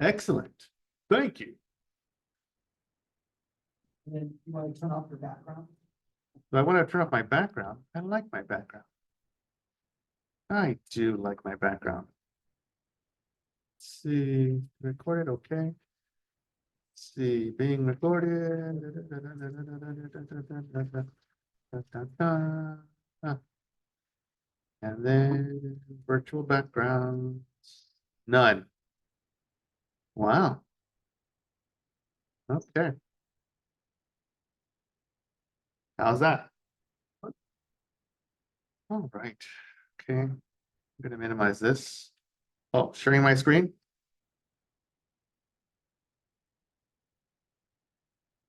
Excellent. Thank you. And then you want to turn off your background. So I want to turn off my background. I like my background. I do like my background. Let's see, recorded, okay. Let's see, being recorded. And then virtual backgrounds, none. Wow. Okay. How's that? All right. Okay. I'm going to minimize this. Oh, sharing my screen.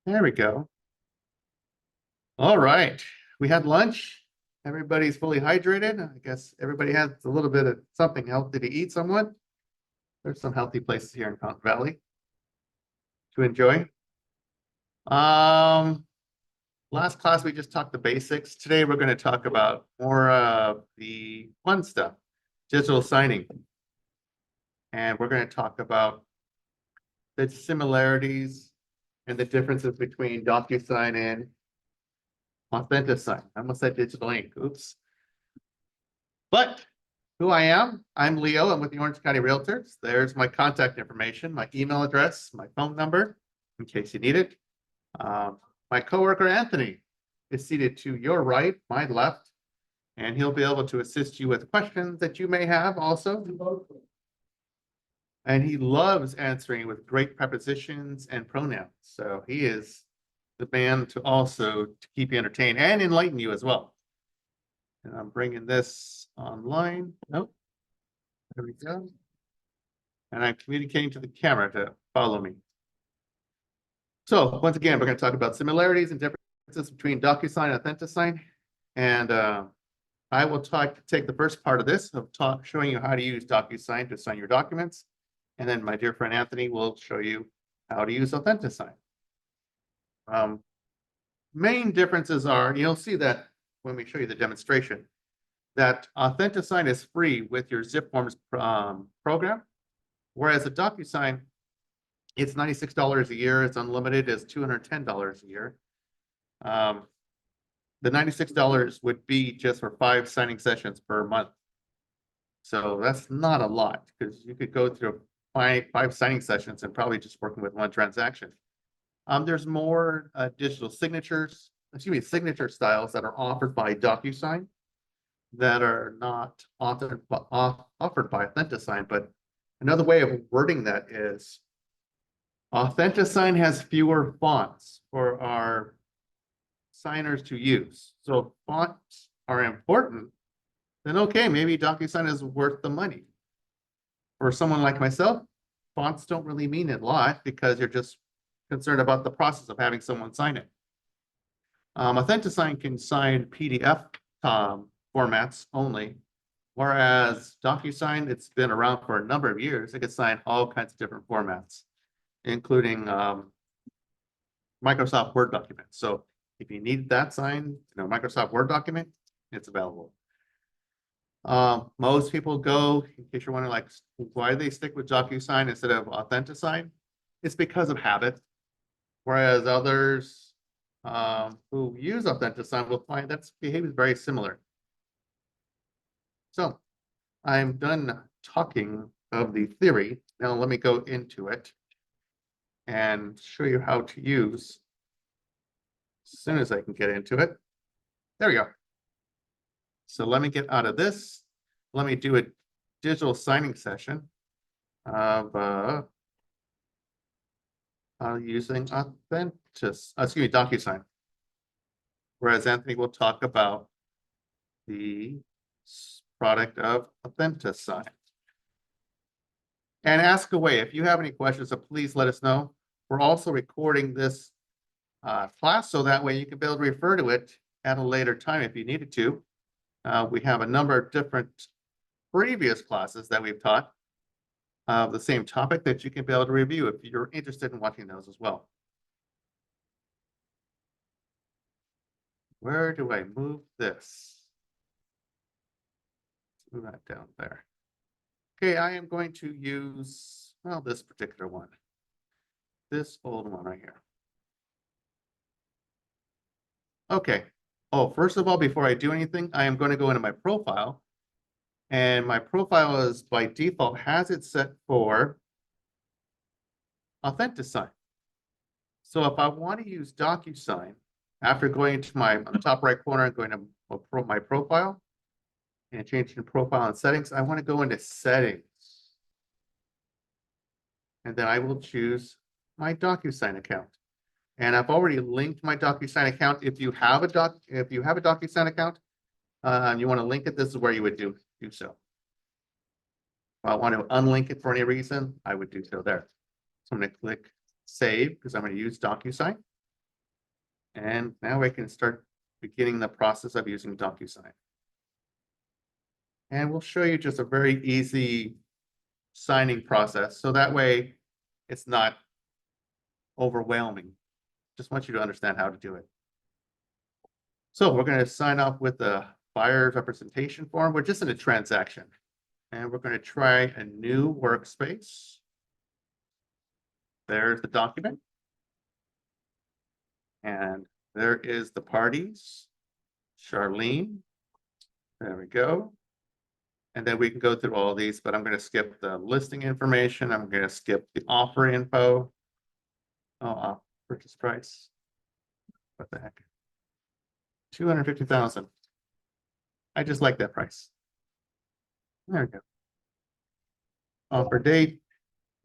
There we go. All right. We had lunch. Everybody's fully hydrated. I guess everybody has a little bit of something healthy to eat somewhat. There's some healthy places here in County Valley to enjoy. Last class, we just talked the basics. Today, we're going to talk about more of the fun stuff, digital signing. And we're going to talk about the similarities and the differences between Docusign and Authentisign. I almost said digital ink. Oops. But who I am, I'm Leo. I'm with the Orange County Realtors. There's my contact information, my email address, my phone number, in case you need it. My coworker, Anthony, is seated to your right, my left, and he'll be able to assist you with questions that you may have also. And he loves answering with great prepositions and pronouns. So he is the man to also to keep you entertained and enlighten you as well. And I'm bringing this online. Nope. There we go. And I'm communicating to the camera to follow me. So once again, we're going to talk about similarities and differences between Docusign and Authentisign. And I will take the first part of this of showing you how to use Docusign to sign your documents. And then my dear friend Anthony will show you how to use Authentisign. Main differences are, you'll see that when we show you the demonstration, that Authentisign is free with your zip forms program, whereas a Docusign, it's $96 a year. It's unlimited. It's $210 a year. The $96 would be just for 5 signing sessions per month. So that's not a lot because you could go through five signing sessions and probably just working with 1 transaction. There's more digital signatures, signature styles that are offered by Docusign that are not offered by Authentisign. But another way of wording that is Authentisign has fewer fonts for our signers to use. So if fonts are important, then okay, maybe Docusign is worth the money. For someone like myself, fonts don't really mean a lot because you're just concerned about the process of having someone sign it. Authentisign can sign PDF formats only, whereas Docusign, it's been around for a number of years. It can sign all kinds of different formats, including Microsoft Word documents. So if you need that signed, Microsoft Word document, it's available. Most people go, in case you're wondering, like, why they stick with Docusign instead of Authentisign, it's because of habit. Whereas others who use Authentisign will find that behavior is very similar. So I'm done talking of the theory. Now let me go into it and show you how to use as soon as I can get into it. There we go. So let me get out of this. Let me do a digital signing session of using Docusign. Whereas Anthony will talk about the product of Authentisign. And ask away. If you have any questions, so please let us know. We're also recording this class so that way you can be able to refer to it at a later time if you needed to. We have a number of different previous classes that we've taught the same topic that you can be able to review if you're interested in watching those as well. Where do I move this? Move that down there. Okay, I am going to use, well, this particular one. This old one right here. Okay. Oh, first of all, before I do anything, I am going to go into my profile. And my profile is by default has it set for Authentisign. So if I want to use Docusign, after going to on the top right corner and going to my profile and changing the profile and settings, I want to go into settings. And then I will choose my Docusign account. And I've already linked my Docusign account. If you have a Docusign account, you want to link it, this is where you would do so. If I want to unlink it for any reason, I would do so there. So I'm going to click save because I'm going to use Docusign. And now I can start beginning the process of using Docusign. And we'll show you just a very easy signing process. So that way it's not overwhelming. Just want you to understand how to do it. So we're going to sign off with the buyer representation form. We're just in a transaction. And we're going to try a new workspace. There's the document. And there is the parties. Charlene. There we go. And then we can go through all of these, but I'm going to skip the listing information. I'm going to skip the offer info. Oh, purchase price. What the heck? 250,000. I just like that price. There we go. Offer date,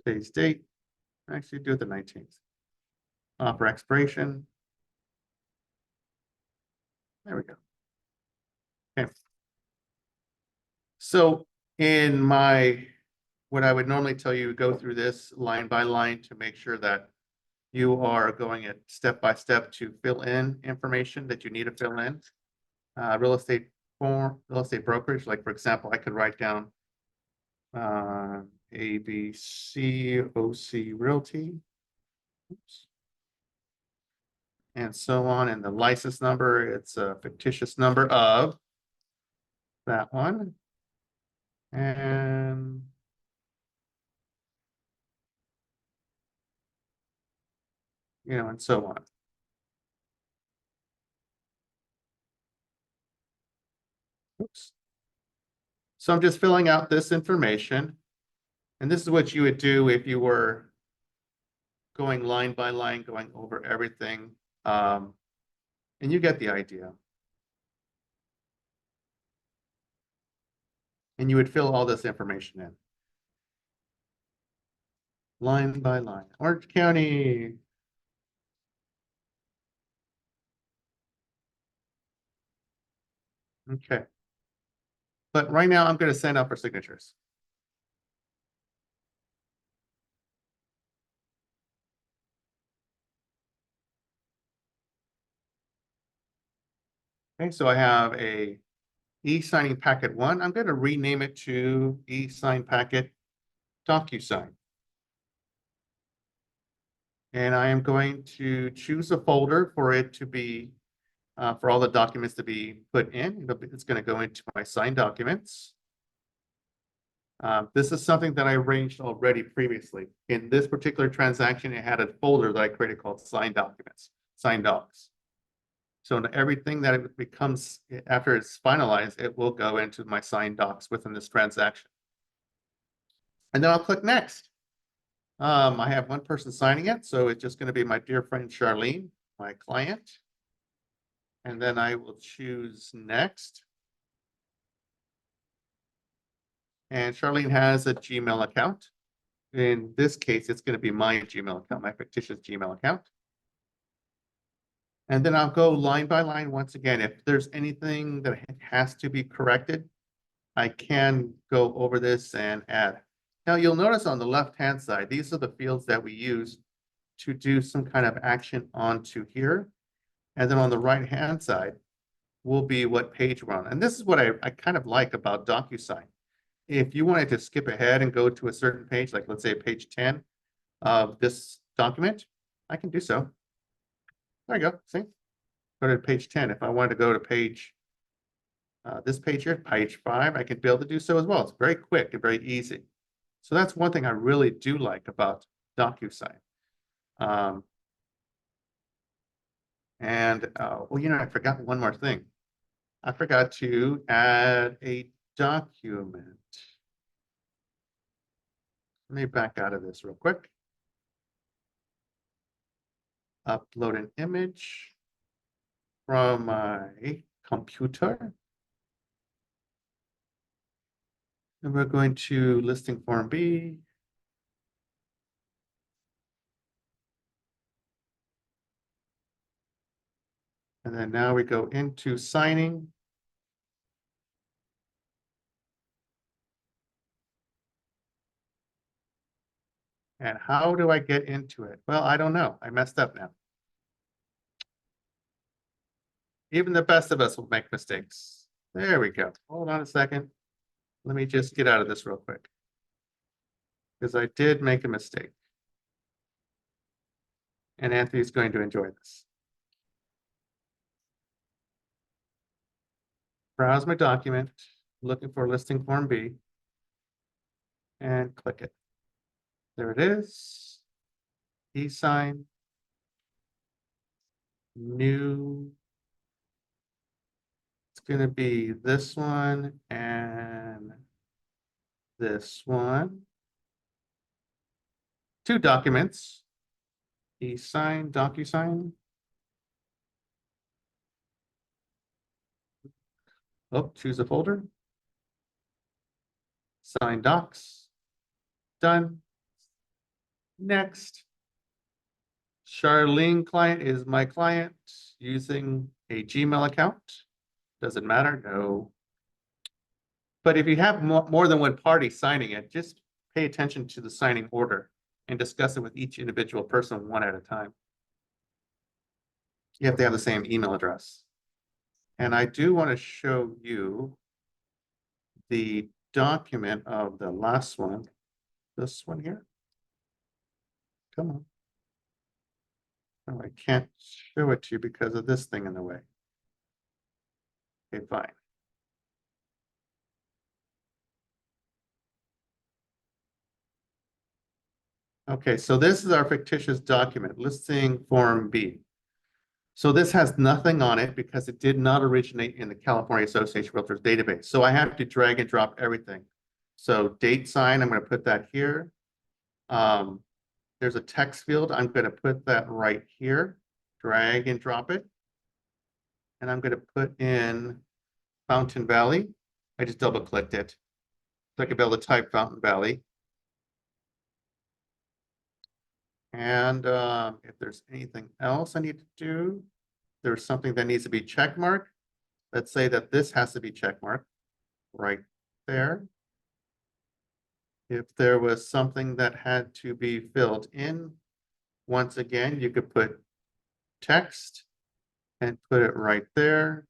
today's date. Actually, do it the 19th. Offer expiration. There we go. Okay. So in what I would normally tell you, go through this line by line to make sure that you are going it step by step to fill in information that you need to fill in. Real estate brokerage, like for example, I could write down ABC OC Realty. Oops. And so on. And the license number, it's a fictitious number of that one. And and so on. Oops. So I'm just filling out this information. And this is what you would do if you were going line by line, going over everything. And you get the idea. And you would fill all this information in. Line by line. Orange County. Okay. But right now I'm going to send out for signatures. Okay, so I have a e-signing packet 1. I'm going to rename it to e-sign packet Docusign. And I am going to choose a folder for it to be, for all the documents to be put in. It's going to go into my signed documents. This is something that I arranged already previously. In this particular transaction, it had a folder that I created called signed documents, signed docs. So everything that it becomes, after it's finalized, it will go into my signed docs within this transaction. And then I'll click next. I have one person signing it, so it's just going to be my dear friend Charlene, my client. And then I will choose next. And Charlene has a Gmail account. In this case, it's going to be my Gmail account, my fictitious Gmail account. And then I'll go line by line once again. If there's anything that has to be corrected, I can go over this and add. Now you'll notice on the left-hand side, these are the fields that we use to do some kind of action onto here. And then on the right-hand side will be what page we're on. And this is what I kind of like about Docusign. If you wanted to skip ahead and go to a certain page, like let's say page 10 of this document, I can do so. There you go, see? Go to page 10. If I wanted to go to page, this page here, page 5, I could be able to do so as well. It's very quick and very easy. So that's one thing I really do like about Docusign. Well, I forgot one more thing. I forgot to add a document. Let me back out of this real quick. Upload an image from my computer. And we're going to listing form B. And then now we go into signing. And how do I get into it? Well, I don't know. I messed up now. Even the best of us will make mistakes. There we go. Hold on a second. Let me just get out of this real quick. Because I did make a mistake. And Anthony's going to enjoy this. Browse my document, looking for listing form B. And click it. There it is. E-sign. New. It's going to be this one and this one. 2 documents. E-sign, Docusign. Oh, choose a folder. Sign docs. Done. Next. Charlene client is my client using a Gmail account. Does it matter? No. But if you have more than one party signing it, just pay attention to the signing order and discuss it with each individual person one at a time. You have to have the same email address. And I do want to show you the document of the last one, this one here. Come on. Oh, I can't show it to you because of this thing in the way. Okay, fine. Okay, so this is our fictitious document, listing form B. So this has nothing on it because it did not originate in the California Association of Realtors database. So I have to drag and drop everything. So date sign, I'm going to put that here. There's a text field. I'm going to put that right here. Drag and drop it. And I'm going to put in Fountain Valley. I just double clicked it. So I could be able to type Fountain Valley. And if there's anything else I need to do, there's something that needs to be check marked. Let's say that this has to be check marked right there. If there was something that had to be filled in, once again, you could put text and put it right there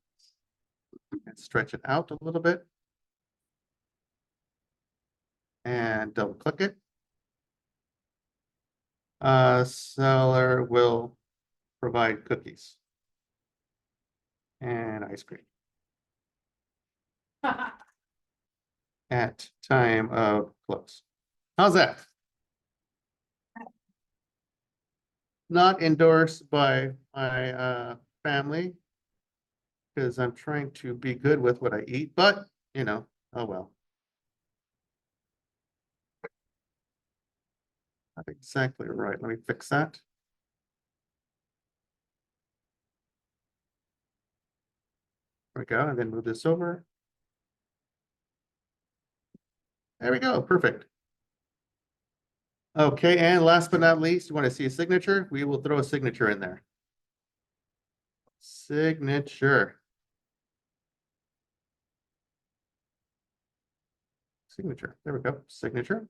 and stretch it out a little bit. And double click it. Seller will provide cookies and ice cream at time of close. How's that? Not endorsed by my family because I'm trying to be good with what I eat, but oh well. Not exactly right. Let me fix that. There we go, and then move this over. There we go, perfect. Okay, and last but not least, you want to see a signature? We will throw a signature in there. Signature. Signature, there we go, signature.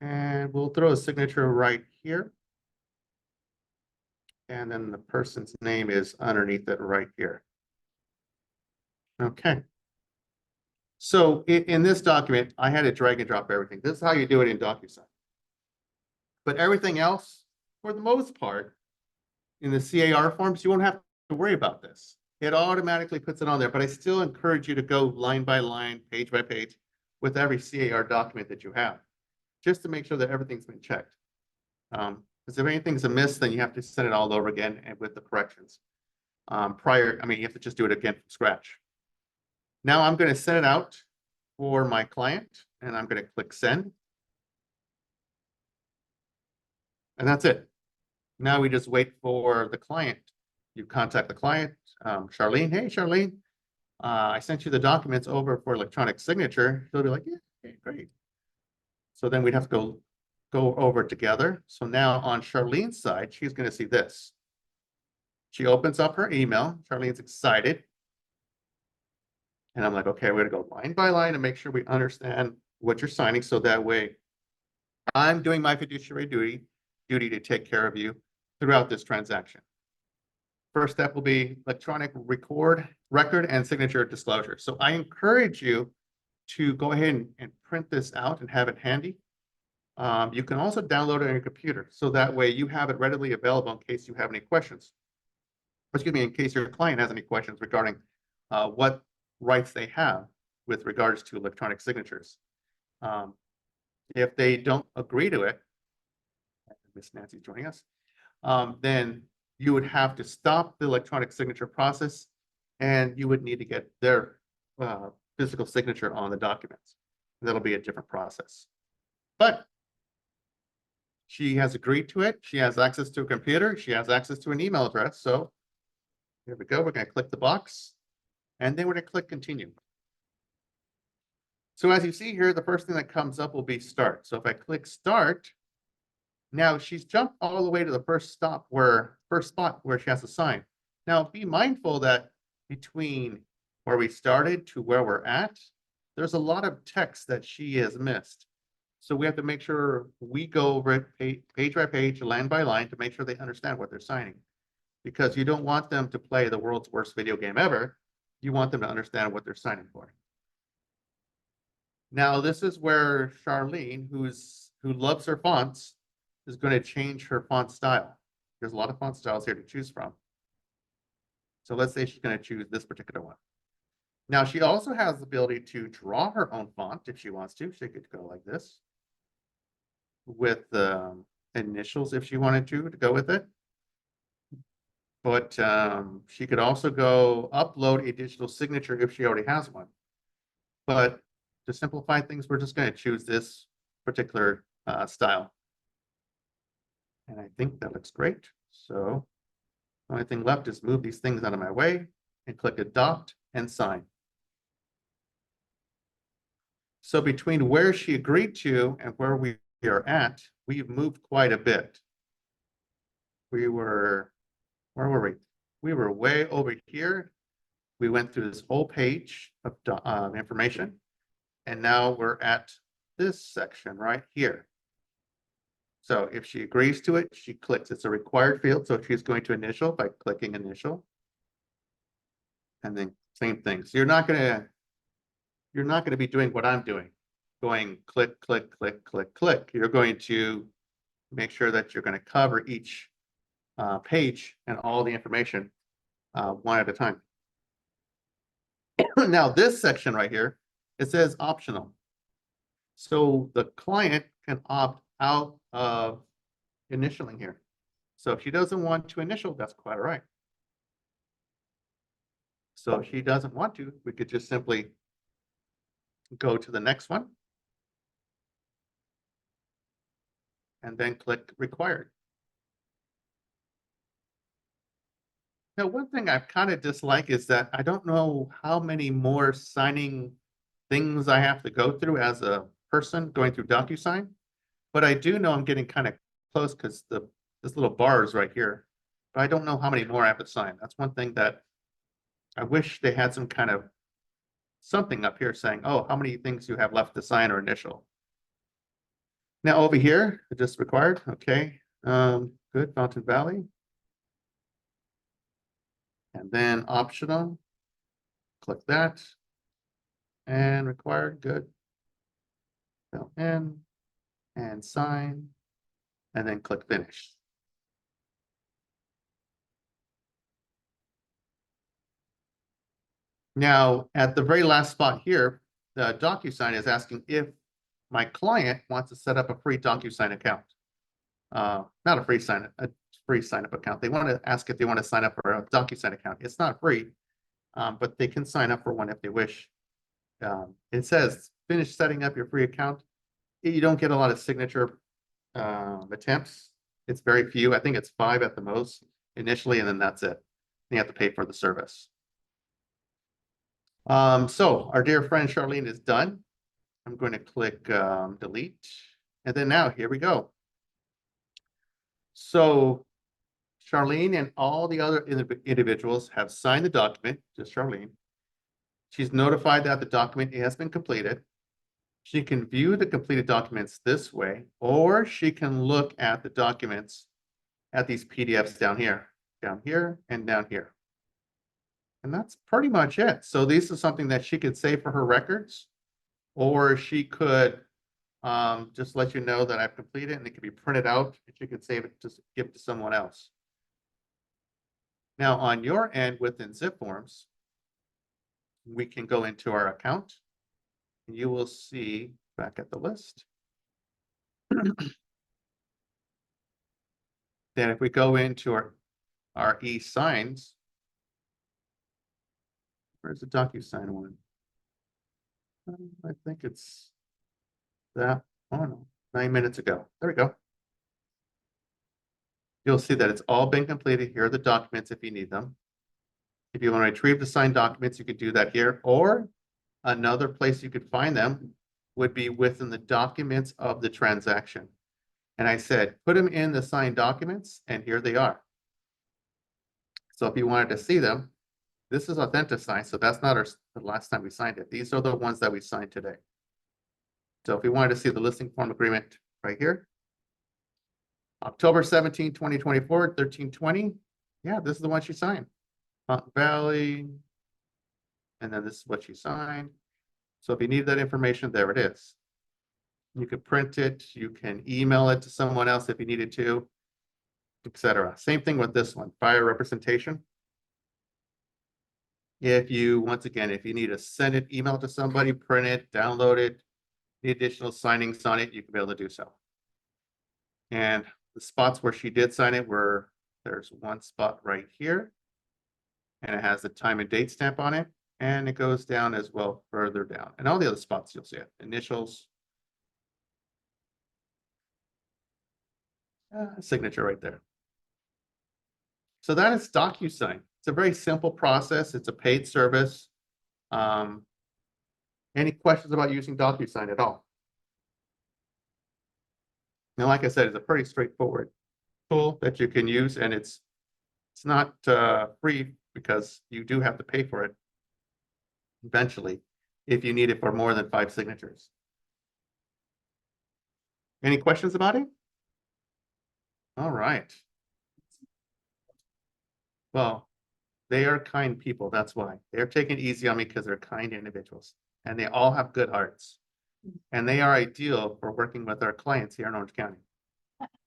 And we'll throw a signature right here. And then the person's name is underneath it right here. Okay. So in this document, I had to drag and drop everything. This is how you do it in Docusign. But everything else, for the most part, in the CAR forms, you won't have to worry about this. It automatically puts it on there, but I still encourage you to go line by line, page by page, with every CAR document that you have, just to make sure that everything's been checked. Because if anything's amiss, then you have to send it all over again and with the corrections. You have to just do it again from scratch. Now I'm going to send it out for my client, and I'm going to click send. And that's it. Now we just wait for the client. You contact the client, Charlene. Hey, Charlene, I sent you the documents over for electronic signature. She'll be like, yeah, okay, great. So then we'd have to go over together. So now on Charlene's side, she's going to see this. She opens up her email. Charlene's excited. And I'm like, okay, we're going to go line by line and make sure we understand what you're signing. So that way I'm doing my fiduciary duty to take care of you throughout this transaction. First step will be electronic record and signature disclosure. So I encourage you to go ahead and print this out and have it handy. You can also download it on your computer. So that way you have it readily available in case you have any questions. Excuse me, in case your client has any questions regarding what rights they have with regards to electronic signatures. If they don't agree to it, Miss Nancy's joining us, then you would have to stop the electronic signature process, and you would need to get their physical signature on the documents. That'll be a different process. But she has agreed to it. She has access to a computer. She has access to an email address. So here we go. We're going to click the box, and then we're going to click continue. So as you see here, the first thing that comes up will be start. So if I click start, now she's jumped all the way to the first spot where she has to sign. Now be mindful that between where we started to where we're at, there's a lot of text that she has missed. So we have to make sure we go over it page by page, line by line, to make sure they understand what they're signing. Because you don't want them to play the world's worst video game ever. You want them to understand what they're signing for. Now, this is where Charlene, who loves her fonts, is going to change her font style. There's a lot of font styles here to choose from. So let's say she's going to choose this particular one. Now, she also has the ability to draw her own font if she wants to. She could go like this with initials if she wanted to go with it. But she could also go upload a digital signature if she already has one. But to simplify things, we're just going to choose this particular style. And I think that looks great. So the only thing left is move these things out of my way and click adopt and sign. So between where she agreed to and where we are at, we've moved quite a bit. Where were we? We were way over here. We went through this whole page of information. And now we're at this section right here. So if she agrees to it, she clicks. It's a required field. So she's going to initial by clicking initial. And then same thing. So you're not going to be doing what I'm doing, going click, click, click, click, click. You're going to make sure that you're going to cover each page and all the information one at a time. Now this section right here, it says optional. So the client can opt out of initialing here. So if she doesn't want to initial, that's quite all right. So if she doesn't want to, we could just simply go to the next one and then click required. Now, one thing I kind of dislike is that I don't know how many more signing things I have to go through as a person going through Docusign, but I do know I'm getting kind of close because this little bar is right here, but I don't know how many more I have to sign. That's one thing that I wish they had some kind of something up here saying, oh, how many things you have left to sign or initial. Now over here, it just required, okay, good, Fountain Valley. And then optional, click that, and required, good. Fill in, and sign, and then click finish. Now, at the very last spot here, the Docusign is asking if my client wants to set up a free Docusign account. Not a free sign up account. They want to ask if they want to sign up for a Docusign account. It's not free, but they can sign up for one if they wish. It says finish setting up your free account. You don't get a lot of signature attempts. It's very few. I think it's 5 at the most initially, and then that's it. You have to pay for the service. So our dear friend Charlene is done. I'm going to click delete. And then now here we go. So Charlene and all the other individuals have signed the document, just Charlene. She's notified that the document has been completed. She can view the completed documents this way, or she can look at the documents at these PDFs down here, and down here. And that's pretty much it. So this is something that she could save for her records, or she could just let you know that I've completed, and it can be printed out, and she could save it to give it to someone else. Now on your end within Zip Forms, we can go into our account. You will see back at the list. Then if we go into our e-signs, where's the Docusign one? I think it's that, oh no, 9 minutes ago. There we go. You'll see that it's all been completed. Here are the documents if you need them. If you want to retrieve the signed documents, you could do that here, or another place you could find them would be within the documents of the transaction. And I said, put them in the signed documents, and here they are. So if you wanted to see them, this is Authentisign, so that's not the last time we signed it. These are the ones that we signed today. So if you wanted to see the listing form agreement right here, October 17, 2024, 1320. Yeah, this is the one she signed. Mountain Valley. And then this is what she signed. So if you need that information, there it is. You can print it, you can email it to someone else if you needed to, etc. Same thing with this one, fire representation. If you, once again, if you need to send it, email to somebody, print it, download it, the additional signings on it, you can be able to do so. And the spots where she did sign it were, there's one spot right here, and it has the time and date stamp on it, and it goes down as well further down. And all the other spots you'll see it, initials, signature right there. So that is Docusign. It's a very simple process. It's a paid service. Any questions about using Docusign at all? Now, like I said, it's a pretty straightforward tool that you can use, and it's not free because you do have to pay for it eventually if you need it for more than 5 signatures. Any questions about it? All right. Well, they are kind people. That's why they're taking it easy on me, because they're kind individuals and they all have good hearts, and they are ideal for working with our clients here in Orange County,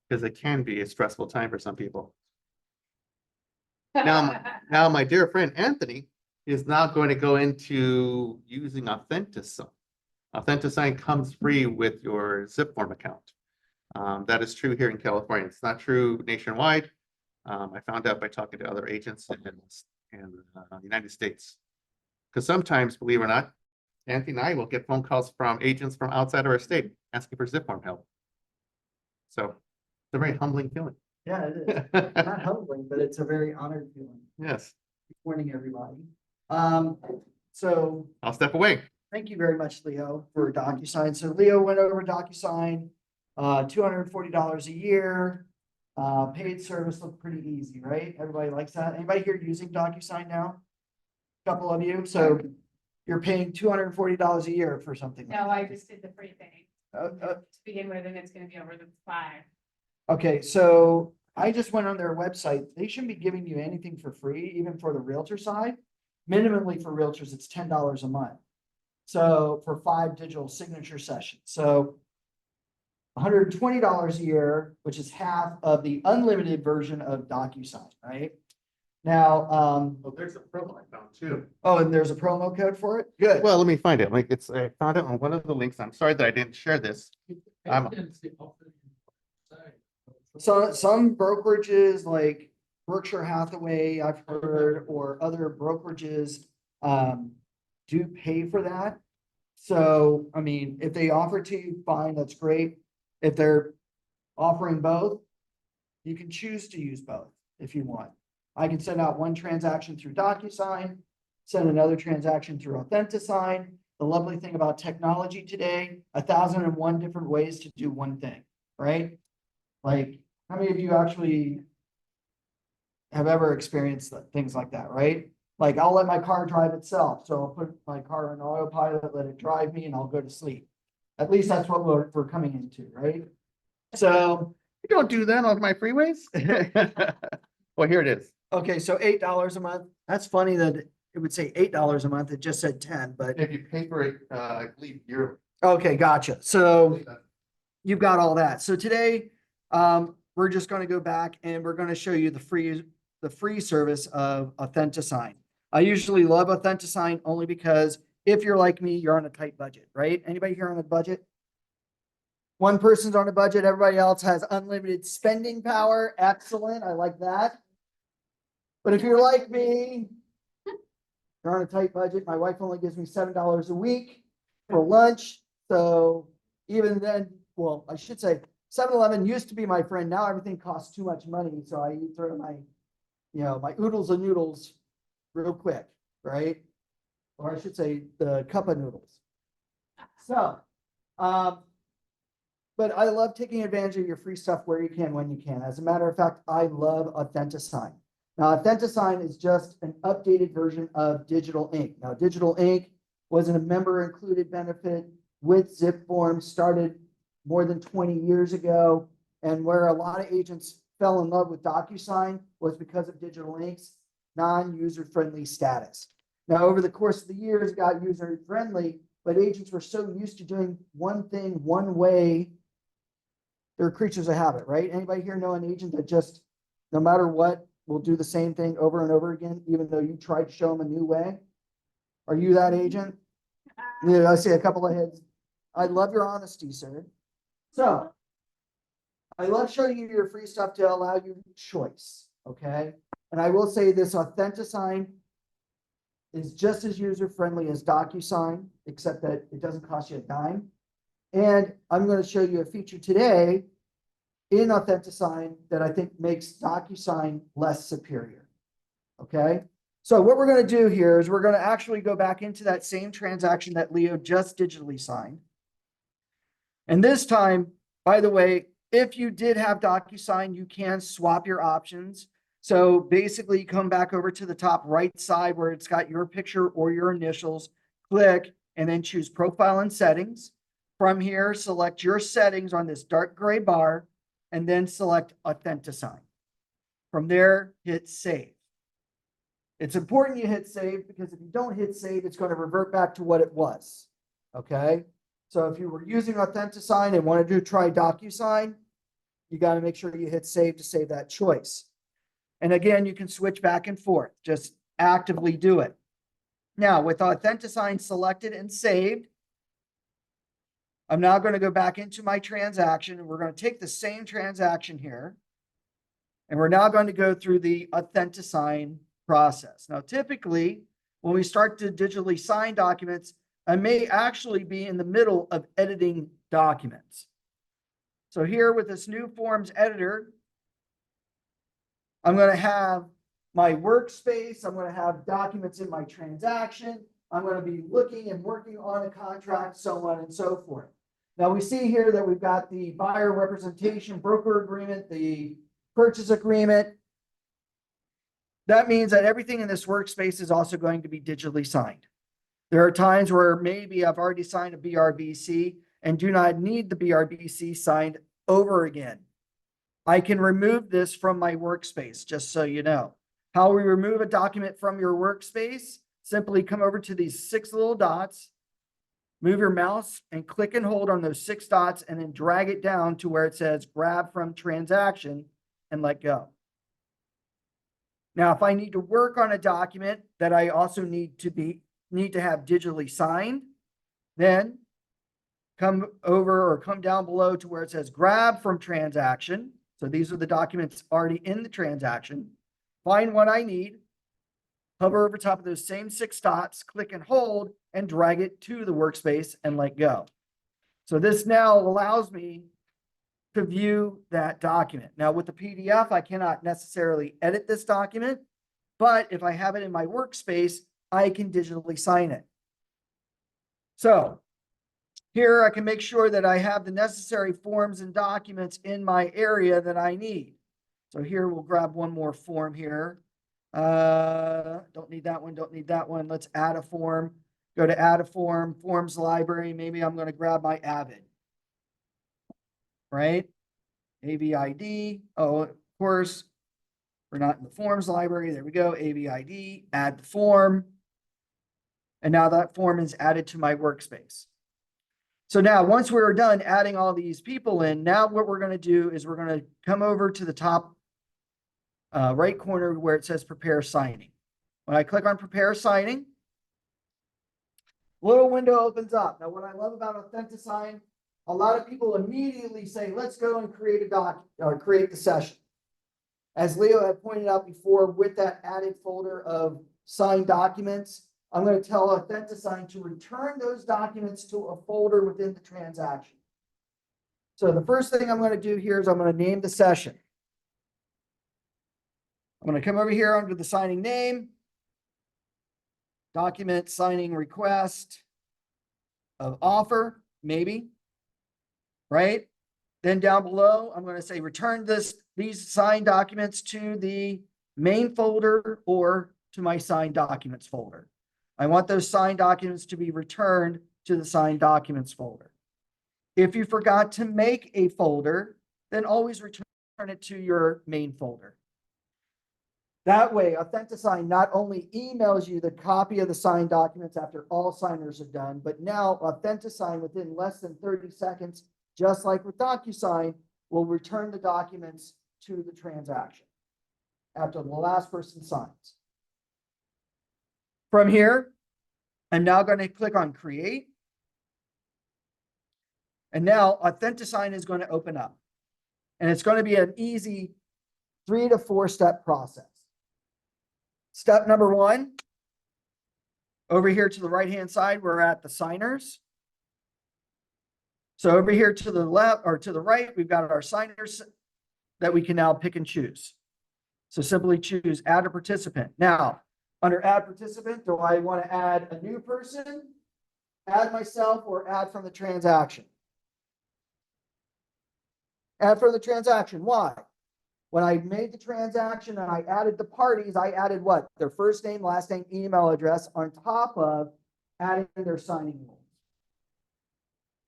because it can be a stressful time for some people. Now my dear friend Anthony is now going to go into using Authentisign. Authentisign comes free with your Zip Form account. That is true here in California. It's not true nationwide. I found out by talking to other agents in the United States. Because sometimes, believe it or not, Anthony and I will get phone calls from agents from outside of our state asking for Zip Form help. So it's a very humbling feeling. Yeah, it is. Not humbling, but it's a very honored feeling. Yes. Good morning, everybody. So I'll step away. thank you very much, Leo, for Docusign. So Leo went over Docusign, $240 a year. Paid service looked pretty easy, right? Everybody likes that. Anybody here using Docusign now? Couple of you. So you're paying $240 a year for something. No, I just did the free thing To begin with, and it's gonna be over the 5. Okay, so I just went on their website. They shouldn't be giving you anything for free, even for the realtor side. Minimally for realtors, it's $10 a month. So for 5 digital signature sessions. So $120 a year, which is half of the unlimited version of Docusign, right? Now, Oh, there's a promo I found too. oh, and there's a promo code for it? Good. Well, let me find it. Like I found it on one of the links. I'm sorry that I didn't share this. So some brokerages like Berkshire Hathaway, I've heard, or other brokerages do pay for that. So, I mean, if they offer to you, fine, that's great. If they're offering both, you can choose to use both if you want. I can send out one transaction through Docusign, send another transaction through Authentisign. The lovely thing about technology today, 1,001 different ways to do one thing, right? Like, how many of you actually have ever experienced things like that, right? Like, I'll let my car drive itself. So I'll put my car on autopilot, let it drive me, and I'll go to sleep. At least that's what we're coming into, right? So, You don't do that on my freeways? Well, here it is. okay, so $8 a month. That's funny that it would say $8 a month. It just said 10, but If you pay for it, I believe yearly. okay, gotcha. So you've got all that. So today, we're just going to go back and we're going to show you the free service of Authentisign. I usually love Authentisign only because if you're like me, you're on a tight budget, right? Anybody here on a budget? One person's on a budget, everybody else has unlimited spending power. Excellent, I like that. But if you're like me, you're on a tight budget. My wife only gives me $7 a week for lunch. So even then, well, I should say 7-Eleven used to be my friend. Now everything costs too much money. So I eat through my, my oodles and noodles real quick, right? Or I should say the cup of noodles. So, but I love taking advantage of your free stuff where you can, when you can. As a matter of fact, I love Authentisign. Now, Authentisign is just an updated version of Digital Ink. Now, Digital Ink was a member included benefit with zip forms, started more than 20 years ago. And where a lot of agents fell in love with Docusign was because of Digital Ink's non-user friendly status. Now, over the course of the years, it got user friendly, but agents were so used to doing one thing one way. They're creatures of habit, right? Anybody here know an agent that just, no matter what, will do the same thing over and over again, even though you tried to show them a new way? Are you that agent? Yeah, I see a couple of heads. I love your honesty, sir. So I love showing you your free stuff to allow you choice, okay? And I will say this, Authentisign is just as user-friendly as Docusign, except that it doesn't cost you a dime. And I'm going to show you a feature today in Authentisign that I think makes Docusign less superior. Okay. So what we're going to do here is we're going to actually go back into that same transaction that Leo just digitally signed. And this time, by the way, if you did have Docusign, you can swap your options. So basically you come back over to the top right side where it's got your picture or your initials, click, and then choose profile and settings. From here, select your settings on this dark gray bar, and then select Authentisign. From there, hit save. It's important you hit save because if you don't hit save, it's going to revert back to what it was. Okay. So if you were using Authentisign and wanted to try Docusign, you got to make sure you hit save to save that choice. And again, you can switch back and forth. Just actively do it. Now, with Authentisign selected and saved, I'm now going to go back into my transaction and we're going to take the same transaction here. And we're now going to go through the Authentisign process. Now, typically, when we start to digitally sign documents, I may actually be in the middle of editing documents. So here with this new forms editor, I'm going to have my workspace. I'm going to have documents in my transaction. I'm going to be looking and working on a contract, so on and so forth. Now we see here that we've got the buyer representation broker agreement, the purchase agreement. That means that everything in this workspace is also going to be digitally signed. There are times where maybe I've already signed a BRBC and do not need the BRBC signed over again. I can remove this from my workspace, just so you know. How we remove a document from your workspace, simply come over to these 6 little dots, move your mouse and click and hold on those 6 dots and then drag it down to where it says grab from transaction and let go. Now, if I need to work on a document that I also need to have digitally signed, then come over or come down below to where it says grab from transaction. So these are the documents already in the transaction. Find what I need, hover over top of those same 6 dots, click and hold, and drag it to the workspace and let go. So this now allows me to view that document. Now with the PDF, I cannot necessarily edit this document, but if I have it in my workspace, I can digitally sign it. So here I can make sure that I have the necessary forms and documents in my area that I need. So here we'll grab one more form here. Don't need that one, don't need that one. Let's add a form. Go to add a form, forms library. Maybe I'm going to grab my Avid. Right? AVID. Oh, of course, we're not in the forms library. There we go. AVID, add the form. And now that form is added to my workspace. So now once we're done adding all these people in, now what we're going to do is we're going to come over to the top right corner where it says prepare signing. When I click on prepare signing, a little window opens up. Now what I love about Authentisign, a lot of people immediately say, let's go and create a doc or create the session. As Leo had pointed out before, with that added folder of signed documents, I'm going to tell Authentisign to return those documents to a folder within the transaction. So the first thing I'm going to do here is I'm going to name the session. I'm going to come over here under the signing name, document signing request of offer, maybe, right? Then down below, I'm going to say return these signed documents to the main folder or to my signed documents folder. I want those signed documents to be returned to the signed documents folder. If you forgot to make a folder, then always return it to your main folder. That way, Authentisign not only emails you the copy of the signed documents after all signers are done, but now Authentisign within less than 30 seconds, just like with Docusign, will return the documents to the transaction after the last person signs. From here, I'm now going to click on create. And now Authentisign is going to open up. And it's going to be an easy 3 to 4 step process. Step number 1, over here to the right-hand side, we're at the signers. So over here to the left or to the right, we've got our signers that we can now pick and choose. So simply choose add a participant. Now, under add participant, do I want to add a new person, add myself, or add from the transaction? Add from the transaction. Why? When I made the transaction and I added the parties, I added what? Their first name, last name, email address on top of adding their signing rules.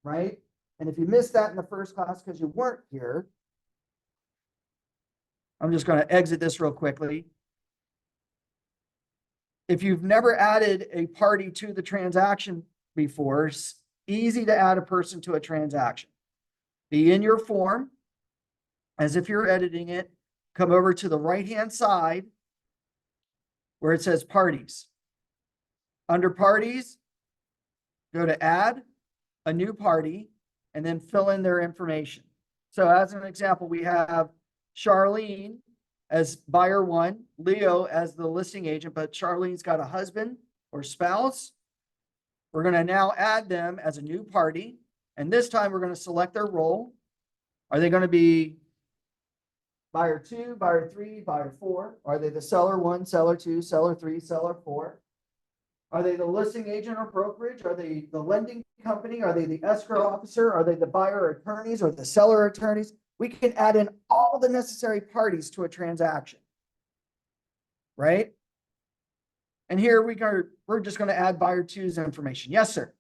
Right? And if you missed that in the first class because you weren't here, I'm just going to exit this real quickly. If you've never added a party to the transaction before, it's easy to add a person to a transaction. Be in your form, as if you're editing it, come over to the right-hand side where it says parties. Under parties, go to add a new party and then fill in their information. So as an example, we have Charlene as buyer 1, Leo as the listing agent, but Charlene's got a husband or spouse. We're going to now add them as a new party. And this time we're going to select their role. Are they going to be buyer 2, buyer 3, buyer 4? Are they the seller 1, seller 2, seller 3, seller 4? Are they the listing agent or brokerage? Are they the lending company? Are they the escrow officer? Are they the buyer attorneys or the seller attorneys? We can add in all the necessary parties to a transaction, right? And here we're just going to add buyer 2's information. Yes, sir.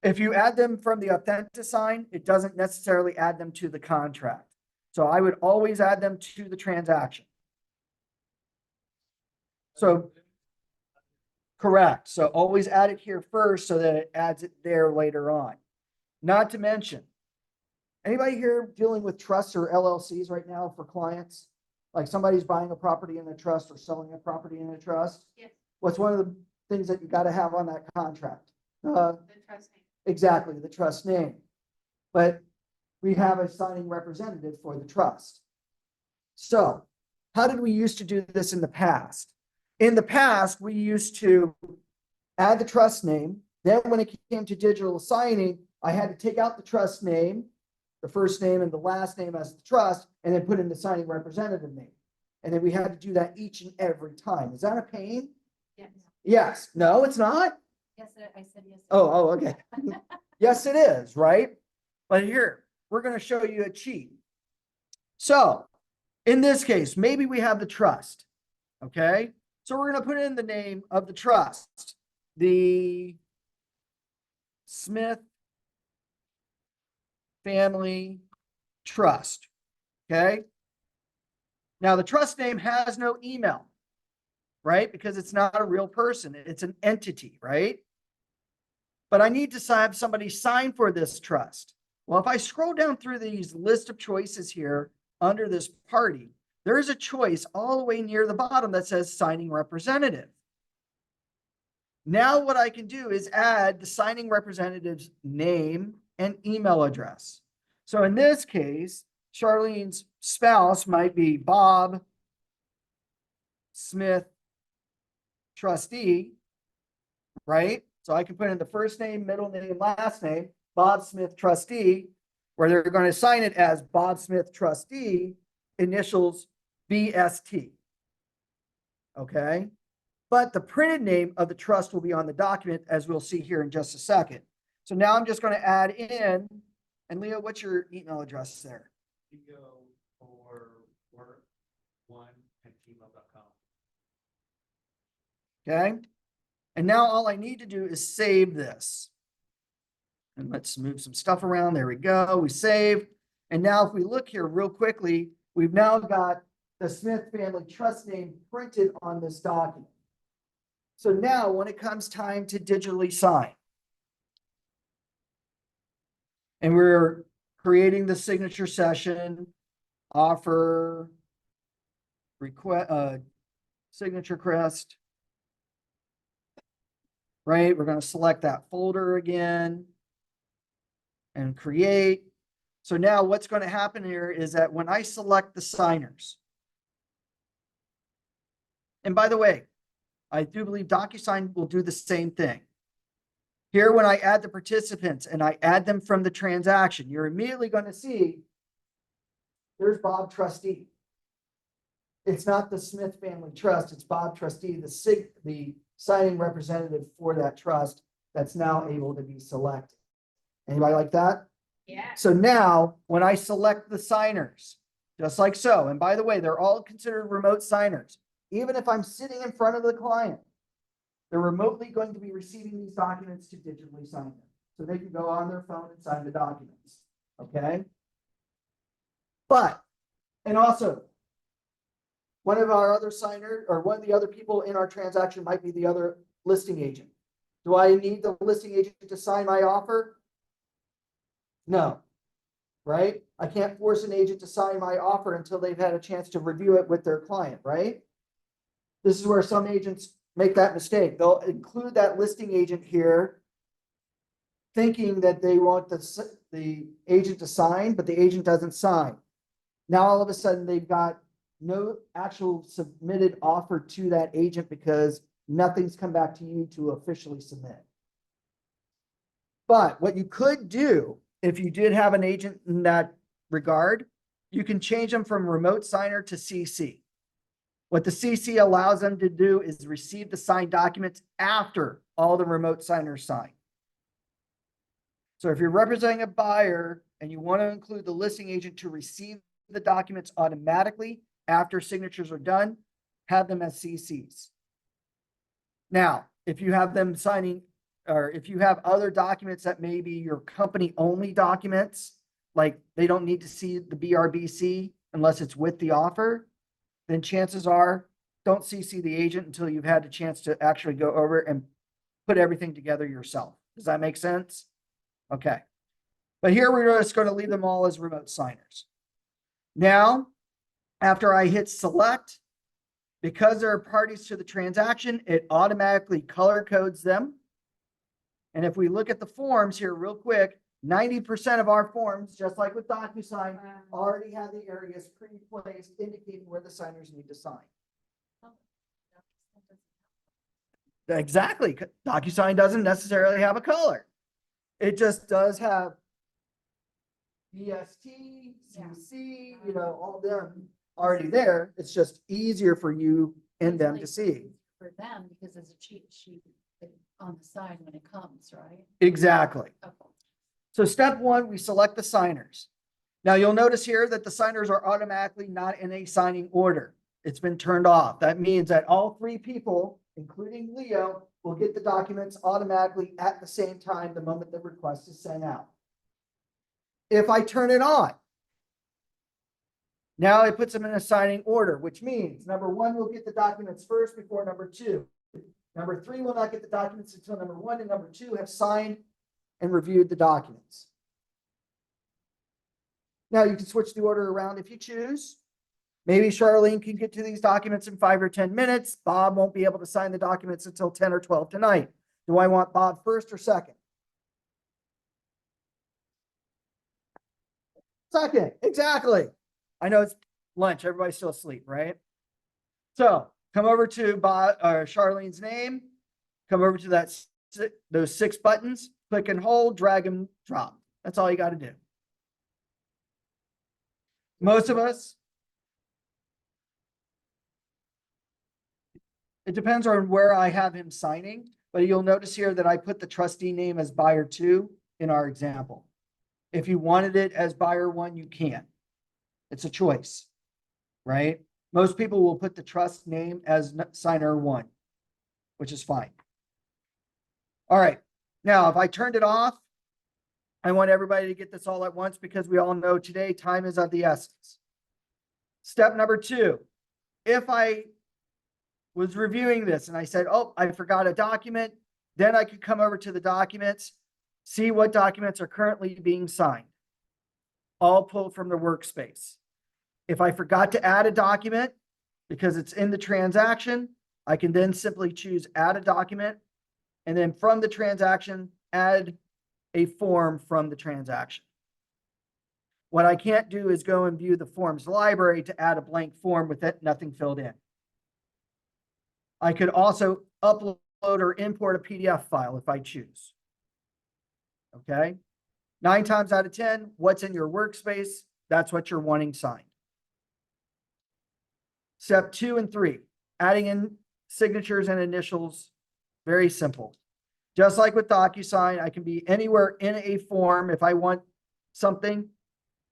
If you add them from the Authentisign, it doesn't necessarily add them to the contract. So I would always add them to the transaction. So, correct. So always add it here first so that it adds it there later on. Not to mention, Anybody here dealing with trusts or LLCs right now for clients? Like somebody's buying a property in a trust or selling a property in a trust? Yes, What's one of the things that you gotta have on that contract? the trust name. Exactly, the trust name. But we have a signing representative for the trust. So how did we used to do this in the past? In the past, we used to add the trust name. Then when it came to digital signing, I had to take out the trust name, the first name and the last name as the trust, and then put in the signing representative name. And then we had to do that each and every time. Is that a pain? Yes. Yes. No, it's not? Yes, I said yes. Oh, okay. Yes, it is, right? But here, we're going to show you a cheat. So in this case, maybe we have the trust. Okay. So we're going to put in the name of the trust, the Smith Family Trust. Okay. Now the trust name has no email, right? Because it's not a real person. It's an entity, right? But I need to have somebody sign for this trust. Well, if I scroll down through these list of choices here under this party, there is a choice all the way near the bottom that says signing representative. Now what I can do is add the signing representative's name and email address. So in this case, Charlene's spouse might be Bob Smith, trustee, right? So I can put in the first name, middle name, last name, Bob Smith, trustee, where they're going to sign it as Bob Smith, trustee, initials BST. Okay. But the printed name of the trust will be on the document, as we'll see here in just a second. So now I'm just going to add in, and Leo, what's your email address there? Leo41@gmail.com. Okay. And now all I need to do is save this. And let's move some stuff around. There we go. We saved. And now if we look here real quickly, we've now got the Smith Family Trust name printed on this document. So now when it comes time to digitally sign, and we're creating the signature session, offer, request, signature crest, right? We're going to select that folder again and create. So now what's going to happen here is that when I select the signers, and by the way, I do believe Docusign will do the same thing. Here, when I add the participants and I add them from the transaction, you're immediately going to see there's Bob trustee. It's not the Smith Family Trust, it's Bob trustee, the signing representative for that trust that's now able to be selected. Anybody like that? Yeah. So now when I select the signers, just like so, and by the way, they're all considered remote signers. Even if I'm sitting in front of the client, they're remotely going to be receiving these documents to digitally sign them. So they can go on their phone and sign the documents. Okay. But, and also, one of our other signers or one of the other people in our transaction might be the other listing agent. Do I need the listing agent to sign my offer? No. Right? I can't force an agent to sign my offer until they've had a chance to review it with their client, right? This is where some agents make that mistake. They'll include that listing agent here, thinking that they want the agent to sign, but the agent doesn't sign. Now, all of a sudden, they've got no actual submitted offer to that agent because nothing's come back to you to officially submit. But what you could do, if you did have an agent in that regard, you can change them from remote signer to CC. What the CC allows them to do is receive the signed documents after all the remote signers sign. So if you're representing a buyer and you want to include the listing agent to receive the documents automatically after signatures are done, have them as CCs. Now, if you have them signing, or if you have other documents that may be your company only documents, like they don't need to see the BRBC unless it's with the offer, then chances are don't CC the agent until you've had a chance to actually go over and put everything together yourself. Does that make sense? Okay. But here we're just going to leave them all as remote signers. Now, after I hit select, because there are parties to the transaction, it automatically color codes them. And if we look at the forms here real quick, 90% of our forms, just like with Docusign, already have the areas pre-placed indicating where the signers need to sign. Exactly. Docusign doesn't necessarily have a color. It just does have EST, CC, you know, all them already there. It's just easier for you and them to see. For them, because there's a cheat sheet on the side when it comes, right? Exactly. Okay. So step one, we select the signers. Now you'll notice here that the signers are automatically not in a signing order. It's been turned off. That means that all three people, including Leo, will get the documents automatically at the same time the moment the request is sent out. If I turn it on, now it puts them in a signing order, which means number one will get the documents first before number two. Number three will not get the documents until number one and number two have signed and reviewed the documents. Now you can switch the order around if you choose. Maybe Charlene can get to these documents in 5 or 10 minutes. Bob won't be able to sign the documents until 10 or 12 tonight. Do I want Bob first or second? Second, exactly. I know it's lunch. Everybody's still asleep, right? So come over to Bob or Charlene's name. Come over to those 6 buttons. Click and hold, drag and drop. That's all you got to do. Most of us, it depends on where I have him signing, but you'll notice here that I put the trustee name as buyer 2 in our example. If you wanted it as buyer 1, you can. It's a choice, right? Most people will put the trust name as signer 1, which is fine. All right. Now, if I turned it off, I want everybody to get this all at once because we all know today time is of the essence. Step number 2, if I was reviewing this and I said, oh, I forgot a document, then I could come over to the documents, see what documents are currently being signed, all pulled from the workspace. If I forgot to add a document because it's in the transaction, I can then simply choose add a document, and then from the transaction, add a form from the transaction. What I can't do is go and view the forms library to add a blank form with it, nothing filled in. I could also upload or import a PDF file if I choose. Okay. 9 times out of 10, what's in your workspace, that's what you're wanting signed. Step 2 and 3, adding in signatures and initials, very simple. Just like with Docusign, I can be anywhere in a form. If I want something,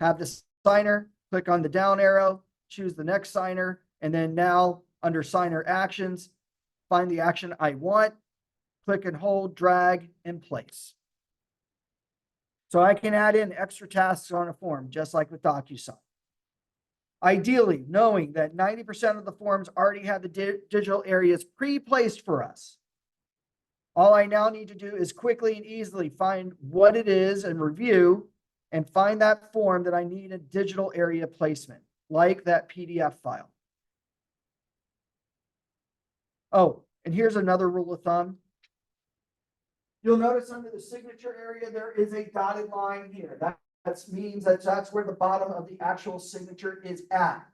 have the signer, click on the down arrow, choose the next signer, and then now under signer actions, find the action I want, click and hold, drag, and place. So I can add in extra tasks on a form, just like with Docusign. Ideally, knowing that 90% of the forms already have the digital areas pre-placed for us. All I now need to do is quickly and easily find what it is and review and find that form that I need a digital area placement, like that PDF file. Oh, and here's another rule of thumb. You'll notice under the signature area, there is a dotted line here. That means that that's where the bottom of the actual signature is at.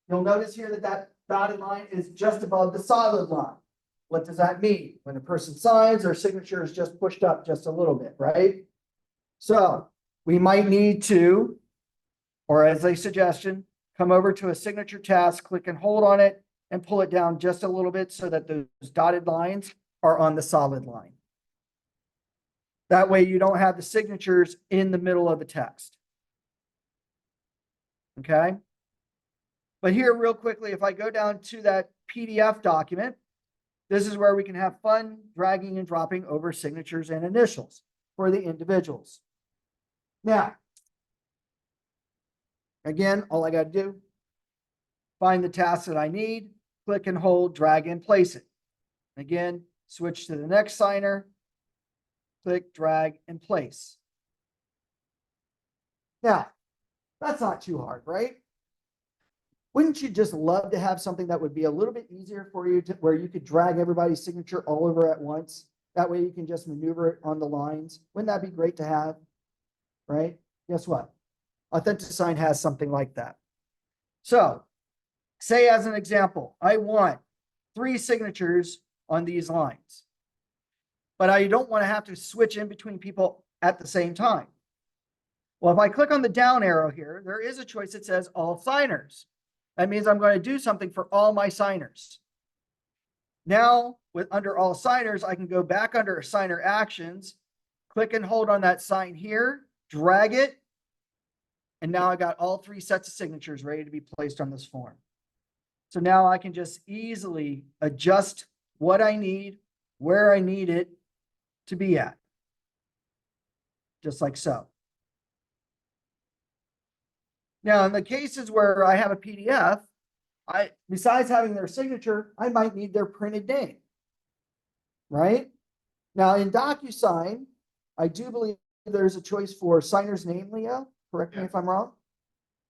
You'll notice here that that dotted line is just above the solid line. What does that mean? When a person signs, their signature is just pushed up just a little bit, right? So we might need to, or as a suggestion, come over to a signature task, click and hold on it, and pull it down just a little bit so that those dotted lines are on the solid line. That way you don't have the signatures in the middle of the text. Okay? But here real quickly, if I go down to that PDF document, this is where we can have fun dragging and dropping over signatures and initials for the individuals. Now, again, all I got to do, find the task that I need, click and hold, drag and place it. Again, switch to the next signer, click, drag, and place. Now, that's not too hard, right? Wouldn't you just love to have something that would be a little bit easier for you to where you could drag everybody's signature all over at once? That way you can just maneuver it on the lines. Wouldn't that be great to have? Right? Guess what? Authentisign has something like that. So, say as an example, I want 3 signatures on these lines, but I don't want to have to switch in between people at the same time. Well, if I click on the down arrow here, there is a choice that says all signers. That means I'm going to do something for all my signers. Now, under all signers, I can go back under signer actions, click and hold on that sign here, drag it, and now I got all 3 sets of signatures ready to be placed on this form. So now I can just easily adjust what I need, where I need it to be at. Just like so. Now, in the cases where I have a PDF, besides having their signature, I might need their printed name. Right? Now, in Docusign, I do believe there's a choice for signer's name, Leo. Correct me if I'm wrong.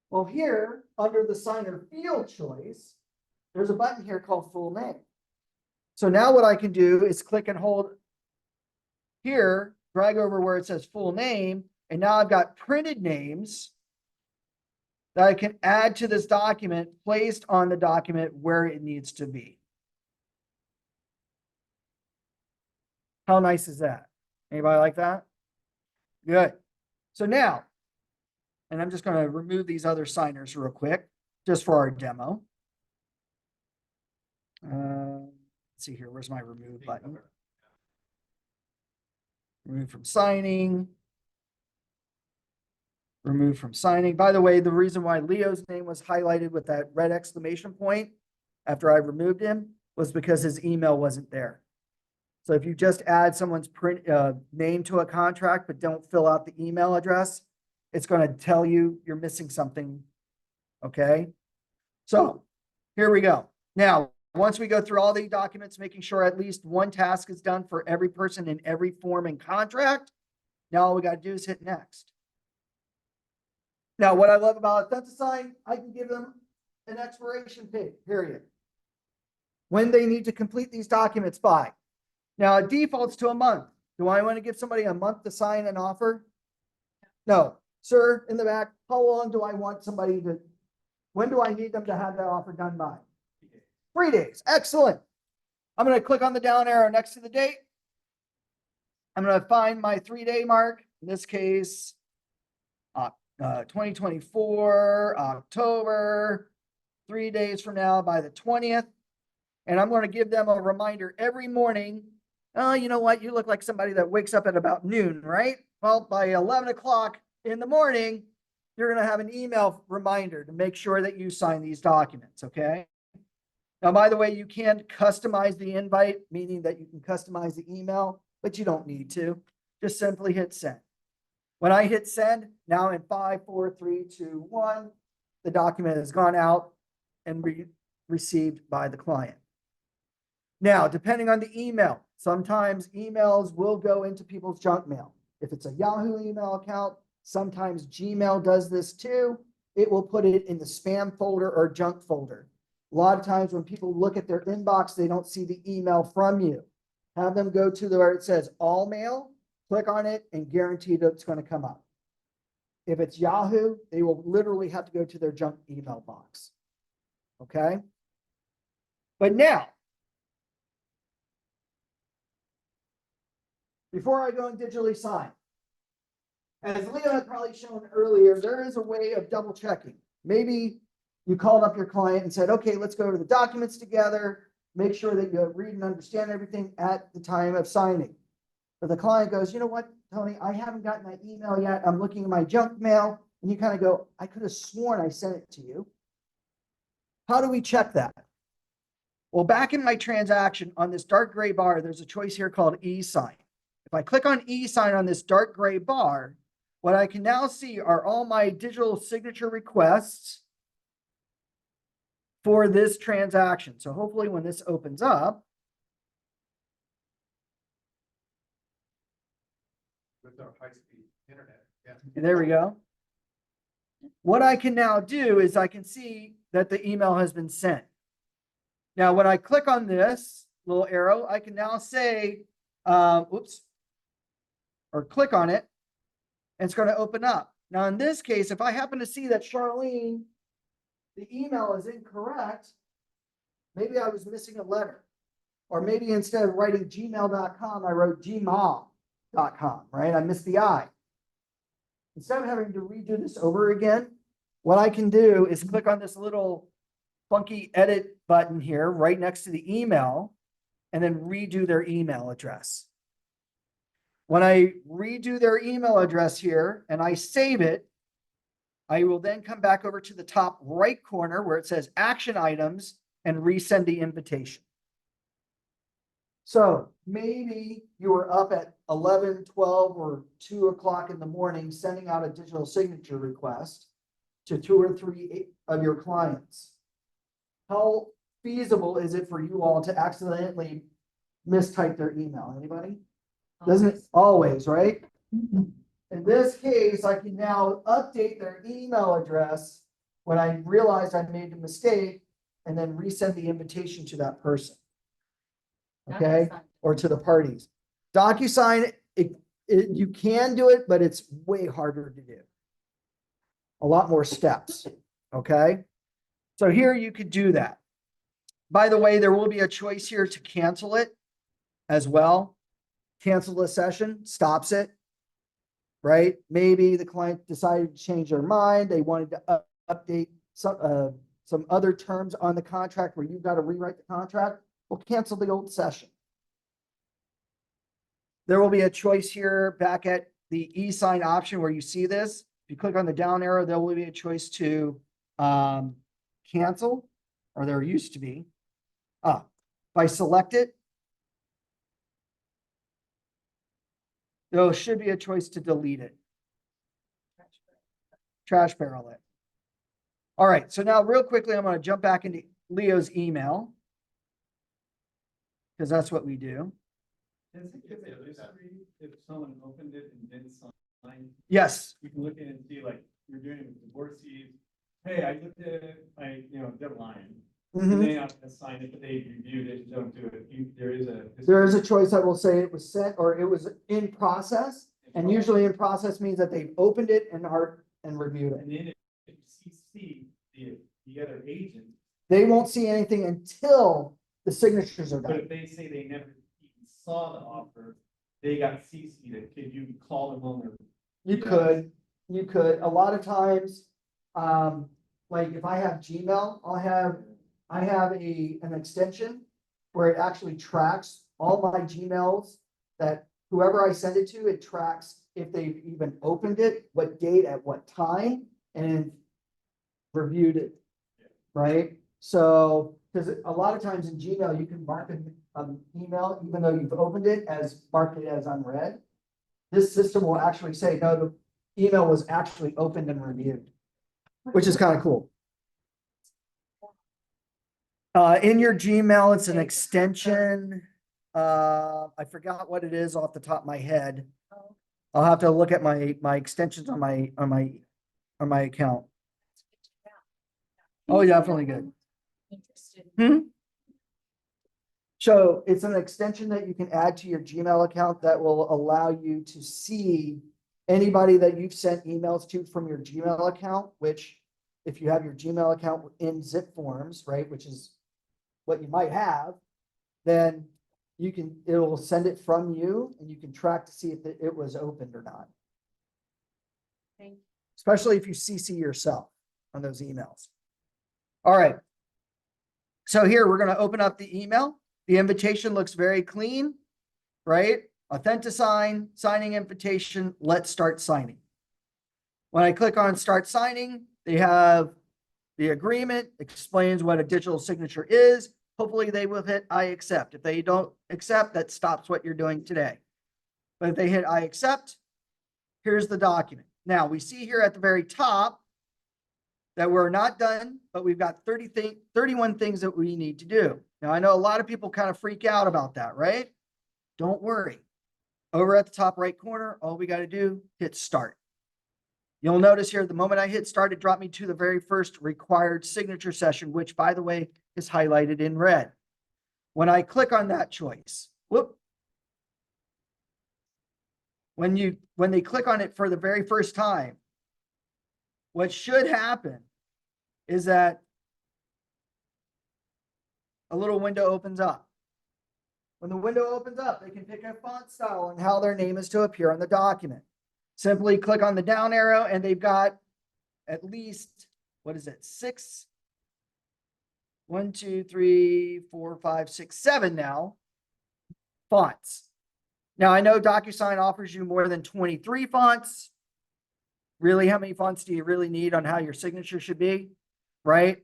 Well, here, under the signer field choice, there's a button here called full name. So now what I can do is click and hold here, drag over where it says full name, and now I've got printed names that I can add to this document placed on the document where it needs to be. How nice is that? Anybody like that? Good. So now, and I'm just going to remove these other signers real quick, just for our demo. Let's see here. Where's my remove button? Remove from signing. Remove from signing. By the way, the reason why Leo's name was highlighted with that red exclamation point after I removed him was because his email wasn't there. So if you just add someone's name to a contract, but don't fill out the email address, it's going to tell you you're missing something. Okay. So here we go. Now, once we go through all the documents, making sure at least one task is done for every person in every form and contract. Now all we got to do is hit next. Now, what I love about Authentisign, I can give them an expiration period. When they need to complete these documents by. Now, it defaults to a month. Do I want to give somebody a month to sign an offer? No. Sir, in the back, how long do I want somebody to, when do I need them to have that offer done by? 3 days. Excellent. I'm going to click on the down arrow next to the date. I'm going to find my 3-day mark. In this case, 2024, October, 3 days from now by the 20th. And I'm going to give them a reminder every morning. Oh, you know what? You look like somebody that wakes up at about noon, right? Well, by 11 o'clock in the morning, you're going to have an email reminder to make sure that you sign these documents, okay? Now, by the way, you can customize the invite, meaning that you can customize the email, but you don't need to. Just simply hit send. When I hit send, now in 5, 4, 3, 2, 1, the document has gone out and received by the client. Now, depending on the email, sometimes emails will go into people's junk mail. If it's a Yahoo email account, sometimes Gmail does this too. It will put it in the spam folder or junk folder. A lot of times when people look at their inbox, they don't see the email from you. Have them go to where it says all mail, click on it, and guarantee that it's going to come up. If it's Yahoo, they will literally have to go to their junk email box. Okay? But now, before I go and digitally sign, as Leo had probably shown earlier, there is a way of double checking. Maybe you called up your client and said, okay, let's go to the documents together, make sure that you read and understand everything at the time of signing. But the client goes, you know what, Tony, I haven't gotten that email yet. I'm looking at my junk mail. And you kind of go, I could have sworn I sent it to you. How do we check that? Well, back in my transaction on this dark gray bar, there's a choice here called e-sign. If I click on e-sign on this dark gray bar, what I can now see are all my digital signature requests for this transaction. So hopefully when this opens up, with our high-speed internet, yeah. there we go. what I can now do is I can see that the email has been sent. Now, when I click on this little arrow, I can now say, oops, or click on it, and it's going to open up. Now, in this case, if I happen to see that Charlene, the email is incorrect, maybe I was missing a letter. Or maybe instead of writing gmail.com, I wrote gmail.com, right? I missed the I. Instead of having to redo this over again, what I can do is click on this little funky edit button here right next to the email and then redo their email address. When I redo their email address here and I save it, I will then come back over to the top right corner where it says action items and resend the invitation. So maybe you were up at 11, 12, or 2 o'clock in the morning sending out a digital signature request to 2 or 3 of your clients. How feasible is it for you all to accidentally mistype their email? Anybody? Doesn't it always, right? In this case, I can now update their email address when I realized I made a mistake and then resend the invitation to that person. Okay, or to the parties. Docusign, you can do it, but it's way harder to do. A lot more steps, okay? So here you could do that. By the way, there will be a choice here to cancel it as well. Cancel the session, stops it, right? Maybe the client decided to change their mind. They wanted to update some other terms on the contract where you've got to rewrite the contract. We'll cancel the old session. There will be a choice here back at the e-sign option where you see this. If you click on the down arrow, there will be a choice to cancel, or there used to be. If I select it, there should be a choice to delete it. Trash barrel it. All right, so now real quickly, I'm going to jump back into Leo's email because that's what we do. If someone opened it and didn't sign, Yes. you can look in and see, like, you're doing it with divorcees. Hey, I looked at it, they're lying. Mhm. They have to sign it, but they reviewed it and don't do it. There is a choice that will say it was sent or it was in process. And usually in process means that they've opened it and reviewed it. And then if you CC the other agent, They won't see anything until the signatures are but done. if they say they never even saw the offer, they got CC'd, could you call them on their? You could. A lot of times, like if I have Gmail, I have an extension where it actually tracks all my Gmails that whoever I send it to, it tracks if they've even opened it, what date, at what time, and reviewed it, right? So, because a lot of times in Gmail, you can mark an email, even though you've opened it, as marked it as unread. This system will actually say, no, the email was actually opened and reviewed, which is kind of cool. In your Gmail, it's an extension. I forgot what it is off the top of my head. I'll have to look at my extensions on my account. Oh, definitely good. Interested. So it's an extension that you can add to your Gmail account that will allow you to see anybody that you've sent emails to from your Gmail account, which if you have your Gmail account in zip forms, right, which is what you might have, then it will send it from you and you can track to see if it was opened or not. Thank you. Especially if you CC yourself on those emails. All right. So here we're going to open up the email. The invitation looks very clean, right? Authentisign, signing invitation. Let's start signing. When I click on start signing, they have the agreement, explains what a digital signature is. Hopefully they will hit I accept. If they don't accept, that stops what you're doing today. But if they hit I accept, here's the document. Now we see here at the very top that we're not done, but we've got 31 things that we need to do. Now, I know a lot of people kind of freak out about that, right? Don't worry. Over at the top right corner, all we got to do, hit start. You'll notice here, the moment I hit start, it dropped me to the very first required signature session, which by the way, is highlighted in red. When I click on that choice, whoop. When they click on it for the very first time, what should happen is that a little window opens up. When the window opens up, they can pick a font style and how their name is to appear on the document. Simply click on the down arrow and they've got at least, what is it, 6, 1, 2, 3, 4, 5, 6, 7 now fonts. Now I know Docusign offers you more than 23 fonts. Really, how many fonts do you really need on how your signature should be, right?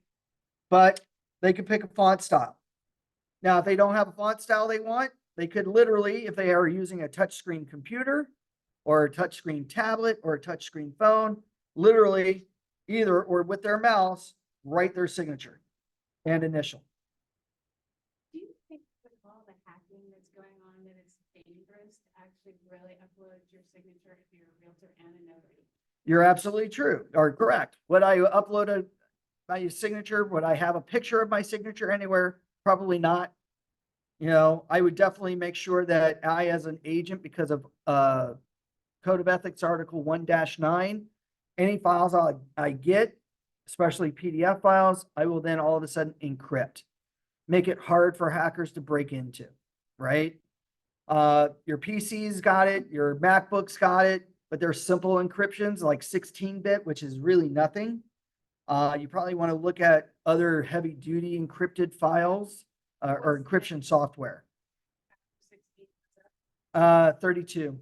But they could pick a font style. Now, if they don't have a font style they want, they could literally, if they are using a touchscreen computer or a touchscreen tablet or a touchscreen phone, literally either or with their mouse, write their signature and initial. Do you think with all the hacking that's going on, that it's dangerous to actually really upload your signature if you're a realtor and a notary? You're absolutely true or correct. Would I upload my signature? Would I have a picture of my signature anywhere? Probably not. You know, I would definitely make sure that I, as an agent, because of Code of Ethics Article 1-9, any files I get, especially PDF files, I will then all of a sudden encrypt. Make it hard for hackers to break into, right? Your PC's got it, your MacBook's got it, but they're simple encryptions like 16-bit, which is really nothing. You probably want to look at other heavy-duty encrypted files or encryption software. 32.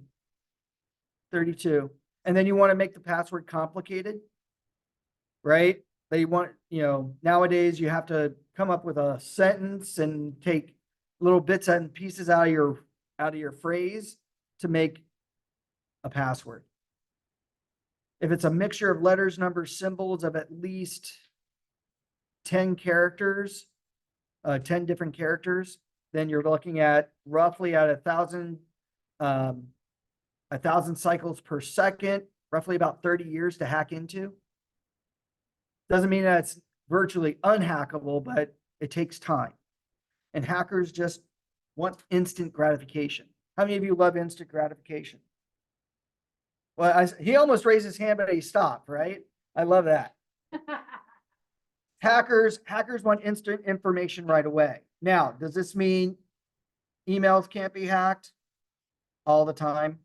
32. And then you want to make the password complicated, right? They want, you know, nowadays you have to come up with a sentence and take little bits and pieces out of your phrase to make a password. If it's a mixture of letters, numbers, symbols of at least 10 characters, 10 different characters, then you're looking at roughly at 1,000 cycles per second, roughly about 30 years to hack into. Doesn't mean that it's virtually unhackable, but it takes time. And hackers just want instant gratification. How many of you love instant gratification? Well, he almost raised his hand, but he stopped, right? I love that. Hackers want instant information right away. Now, does this mean emails can't be hacked all the time?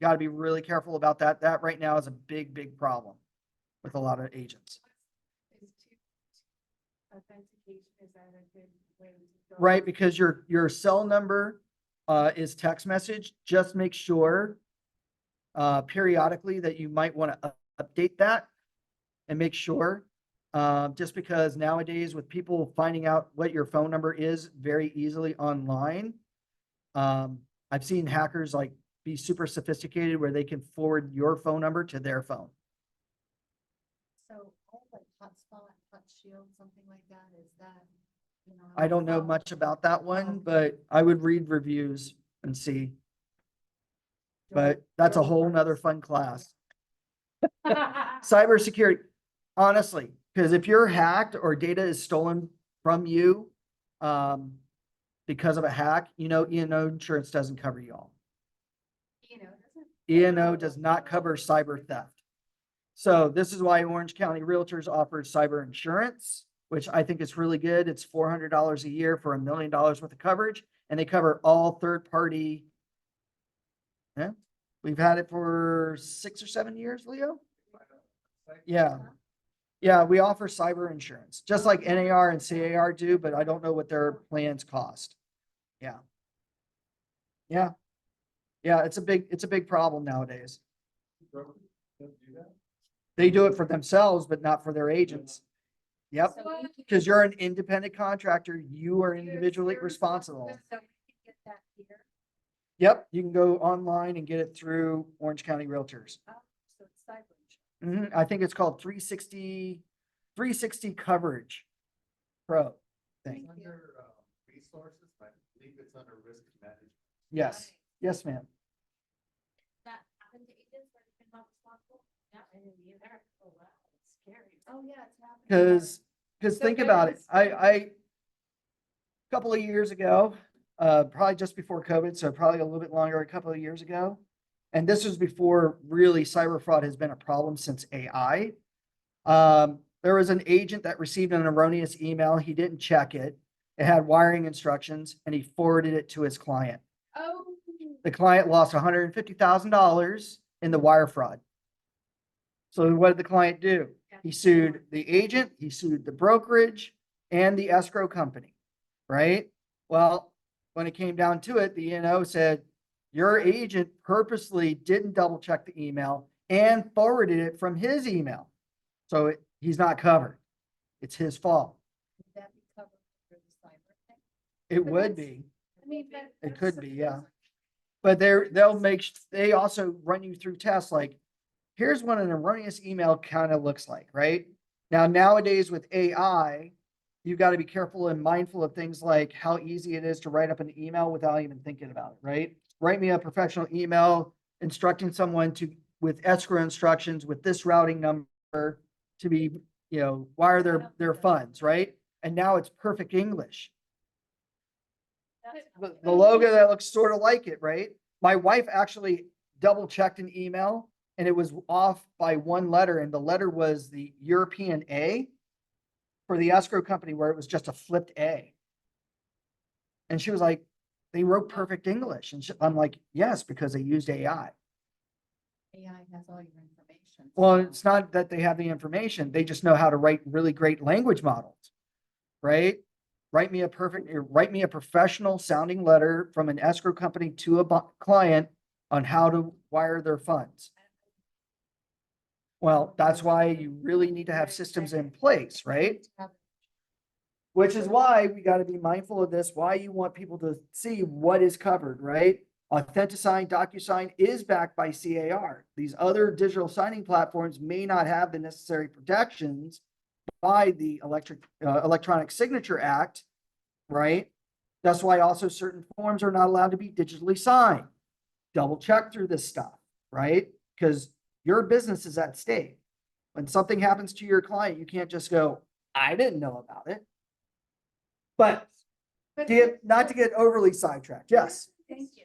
Got to be really careful about that. That right now is a big, big problem with a lot of agents. Authentication, is that a good way to go? Right, because your cell number is text message. Just make sure periodically that you might want to update that and make sure. Just because nowadays with people finding out what your phone number is very easily online, I've seen hackers like be super sophisticated where they can forward your phone number to their phone. So like hotspot, hot shield, something like that, is that, you know? I don't know much about that one, but I would read reviews and see. But that's a whole nother fun class. Cybersecurity, honestly, because if you're hacked or data is stolen from you because of a hack, you know, E&O insurance doesn't cover you all. E&O does not cover cyber theft. So this is why Orange County Realtors offers cyber insurance, which I think is really good. It's $400 a year for $1 million worth of coverage, and they cover all third-party. Yeah, we've had it for 6 or 7 years, Leo. Yeah. Yeah, we offer cyber insurance, just like NAR and CAR do, but I don't know what their plans cost. Yeah. Yeah. Yeah, it's a big problem nowadays. They do it for themselves, but not for their agents. Yep, because you're an independent contractor, you are individually responsible. So you can get that here. Yep, you can go online and get it through Orange County Realtors. Oh, so it's cyber insurance. I think it's called 360 coverage pro thing. Under resources, I believe it's under risk management. Yes, yes, ma'am. That happened to agents where they've been held responsible? Yeah, I didn't either. Oh, wow, it's scary. Oh, yeah, it's happening. Because think about it, a couple of years ago, probably just before COVID, so probably a little bit longer, a couple of years ago. And this was before really cyber fraud has been a problem since AI. There was an agent that received an erroneous email. He didn't check it. It had wiring instructions and he forwarded it to his client. Oh. The client lost $150,000 in the wire fraud. So what did the client do? He sued the agent, he sued the brokerage and the escrow company, right? Well, when it came down to it, the E&O said, your agent purposely didn't double check the email and forwarded it from his email. So he's not covered. It's his fault. Would that be covered for the cyber thing? It But would that's- be. I mean, but. It that's could be, yeah. supposed- But they also run you through tests like, here's what an erroneous email kind of looks like, right? Now, nowadays with AI, you've got to be careful and mindful of things like how easy it is to write up an email without even thinking about it, right? Write me a professional email instructing someone with escrow instructions with this routing number to be, wire their funds, right? And now it's perfect English. That's But- not The logo that looks sort of like it, right? My wife actually double checked an email and it was off by one letter and the letter was the European A for the escrow company where it was just a flipped A. And she was like, they wrote perfect English. And I'm like, yes, because they used AI. AI has all your information. Well, so- it's not that they have the information. They just know how to write really great language models, right? Write me a professional sounding letter from an escrow company to a client on how to wire their funds. Well, that's why you really need to have systems in place, right? Which is why we got to be mindful of this, why you want people to see what is covered, right? Authentisign, Docusign is backed by CAR. These other digital signing platforms may not have the necessary protections by the Electronic Signature Act, right? That's why also certain forms are not allowed to be digitally signed. Double check through this stuff, right? Because your business is at stake. When something happens to your client, you can't just go, I didn't know about it. But But- not to get overly sidetracked, yes. Thank you.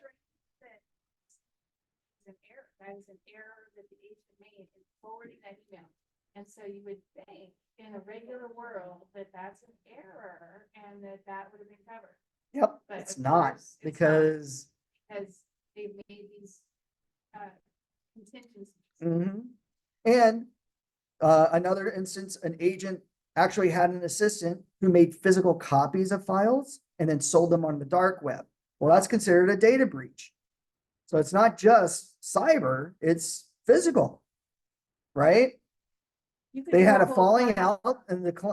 An error, that is an error that the agent made in forwarding that email. And so you would think in a regular world that that's an error and that would have been covered. Yep, But it's of not course, it's not. because Because they've made these contingencies. And another instance, an agent actually had an assistant who made physical copies of files and then sold them on the dark web. Well, that's considered a data breach. So it's not just cyber, it's physical, right? You could They do had a whole falling class- out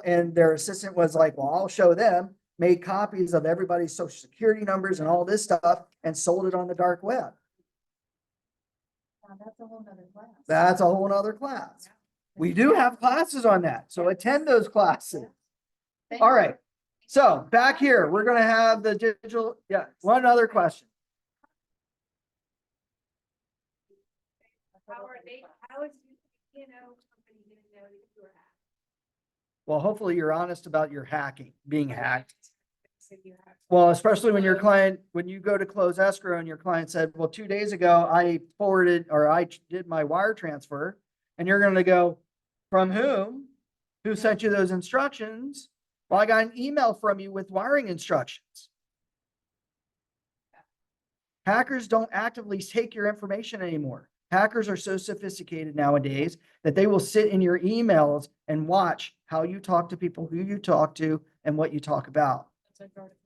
and their assistant was like, well, I'll show them, made copies of everybody's social security numbers and all this stuff and sold it on the dark web. Now, that's a whole nother class. That's a whole nother class. We do have classes on that, so attend those classes. Thank All you. right, so back here, we're gonna have the digital, one other question. How is company didn't know that you were hacked? Well, hopefully you're honest about your being hacked. So you have. Well, especially when when you go to close escrow and your client said, well, 2 days ago, I forwarded or I did my wire transfer. And you're gonna go, from whom? Who sent you those instructions? Well, I got an email from you with wiring instructions. Hackers don't actively take your information anymore. Hackers are so sophisticated nowadays that they will sit in your emails and watch how you talk to people, who you talk to, and what you talk about. That's like artificial.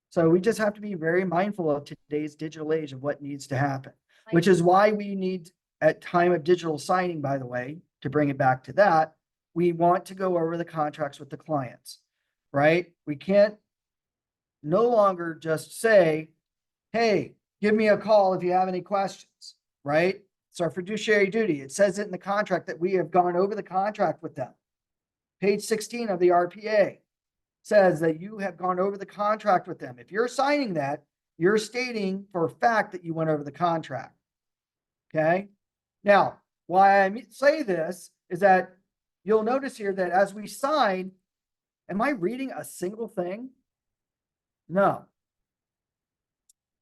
So we just have to be very mindful of today's digital age of what needs to happen, which is why we need, at time of digital signing, by the way, to bring it back to that, we want to go over the contracts with the clients, right? We can't no longer just say, hey, give me a call if you have any questions, right? It's our fiduciary duty. It says it in the contract that we have gone over the contract with them. Page 16 of the RPA says that you have gone over the contract with them. If you're signing that, you're stating for a fact that you went over the contract. Okay? Now, Why I say this is that you'll notice here that as we sign, am I reading a single thing? No.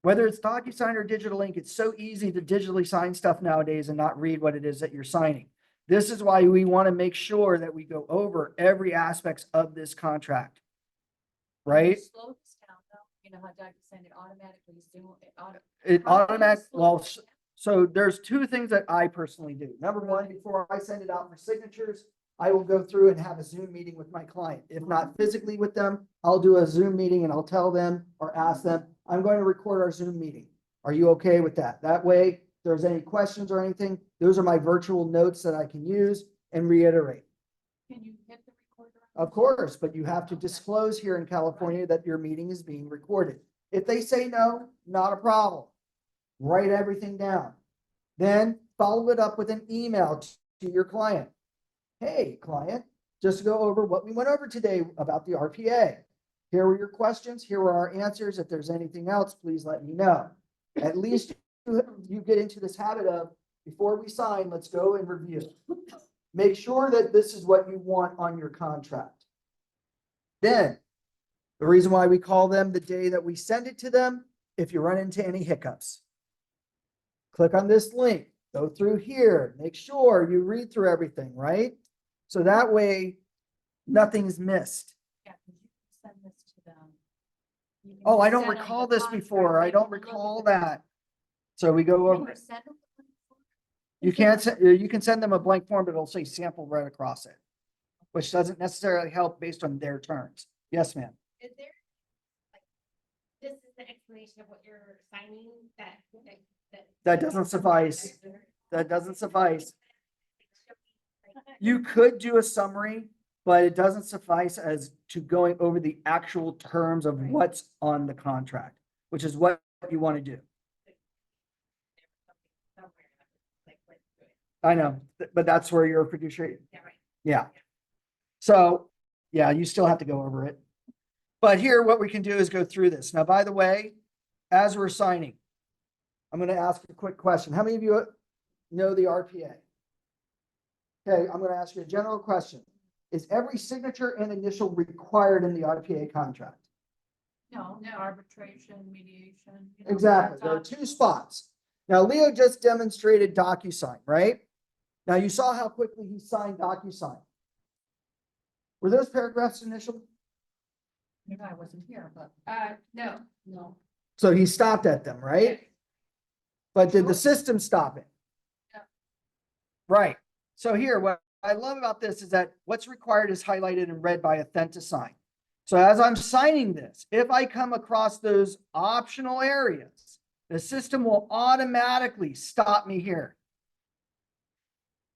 Whether it's DocuSign or Digital Ink, it's so easy to digitally sign stuff nowadays and not read what it is that you're signing. This is why we want to make sure that we go over every aspects of this contract. Right? Slow this down though, you know how DocuSign it automatically zoom, It How do you automatic, slow well, it down? so there's two things that I personally do. Number one, before I send it out for signatures, I will go through and have a Zoom meeting with my client. If not physically with them, I'll do a Zoom meeting and I'll tell them or ask them, I'm going to record our Zoom meeting. Are you okay with that? That way, if there's any questions or anything, those are my virtual notes that I can use and reiterate. Can you hit the recorder? Of course, but you have to disclose here in California that your meeting is being recorded. If they say no, not a problem. Write everything down. Then follow it up with an email to your client. Hey, client, just to go over what we went over today about the RPA. Here were your questions. Here were our answers. If there's anything else, please let me know. At least you get into this habit of, before we sign, let's go and review. Make sure that this is what you want on your contract. Then, the reason why we call them the day that we send it to them, if you run into any hiccups. Click on this link, go through here, make sure you read through everything, right? So that way, nothing's missed. Yeah, 'cause you can send this to them. You can Oh, I just don't send them recall the this contract, before. I they don't can look at recall the- that. So we go Can over you it. send them the before? You can send them a blank form, but it'll say sample right across it, which doesn't necessarily help based on their terms. Yes, ma'am. Is there, like, this is the explanation of what you're signing that. That doesn't suffice. That doesn't suffice. You could do a summary, but it doesn't suffice as to going over the actual terms of what's on the contract, which is what you want to do. I know, but that's where your fiduciary, Yeah, right. yeah. So, yeah, you still have to go over it. But here, what we can do is go through this. Now, by the way, as we're signing, I'm going to ask a quick question. How many of you know the RPA? Okay, I'm going to ask you a general question. Is every signature and initial required in the RPA contract? No, No. arbitration, mediation. you know, Exactly. that's There are optional. two spots. Now, Leo just demonstrated Docusign, right? Now, you saw how quickly he signed Docusign. Were those paragraphs initial? You know, I wasn't here, but No. no. So he stopped at them, right? But did the system stop it? Yeah. Right. So here, what I love about this is that what's required is highlighted in red by Authentisign. So as I'm signing this, if I come across those optional areas, the system will automatically stop me here.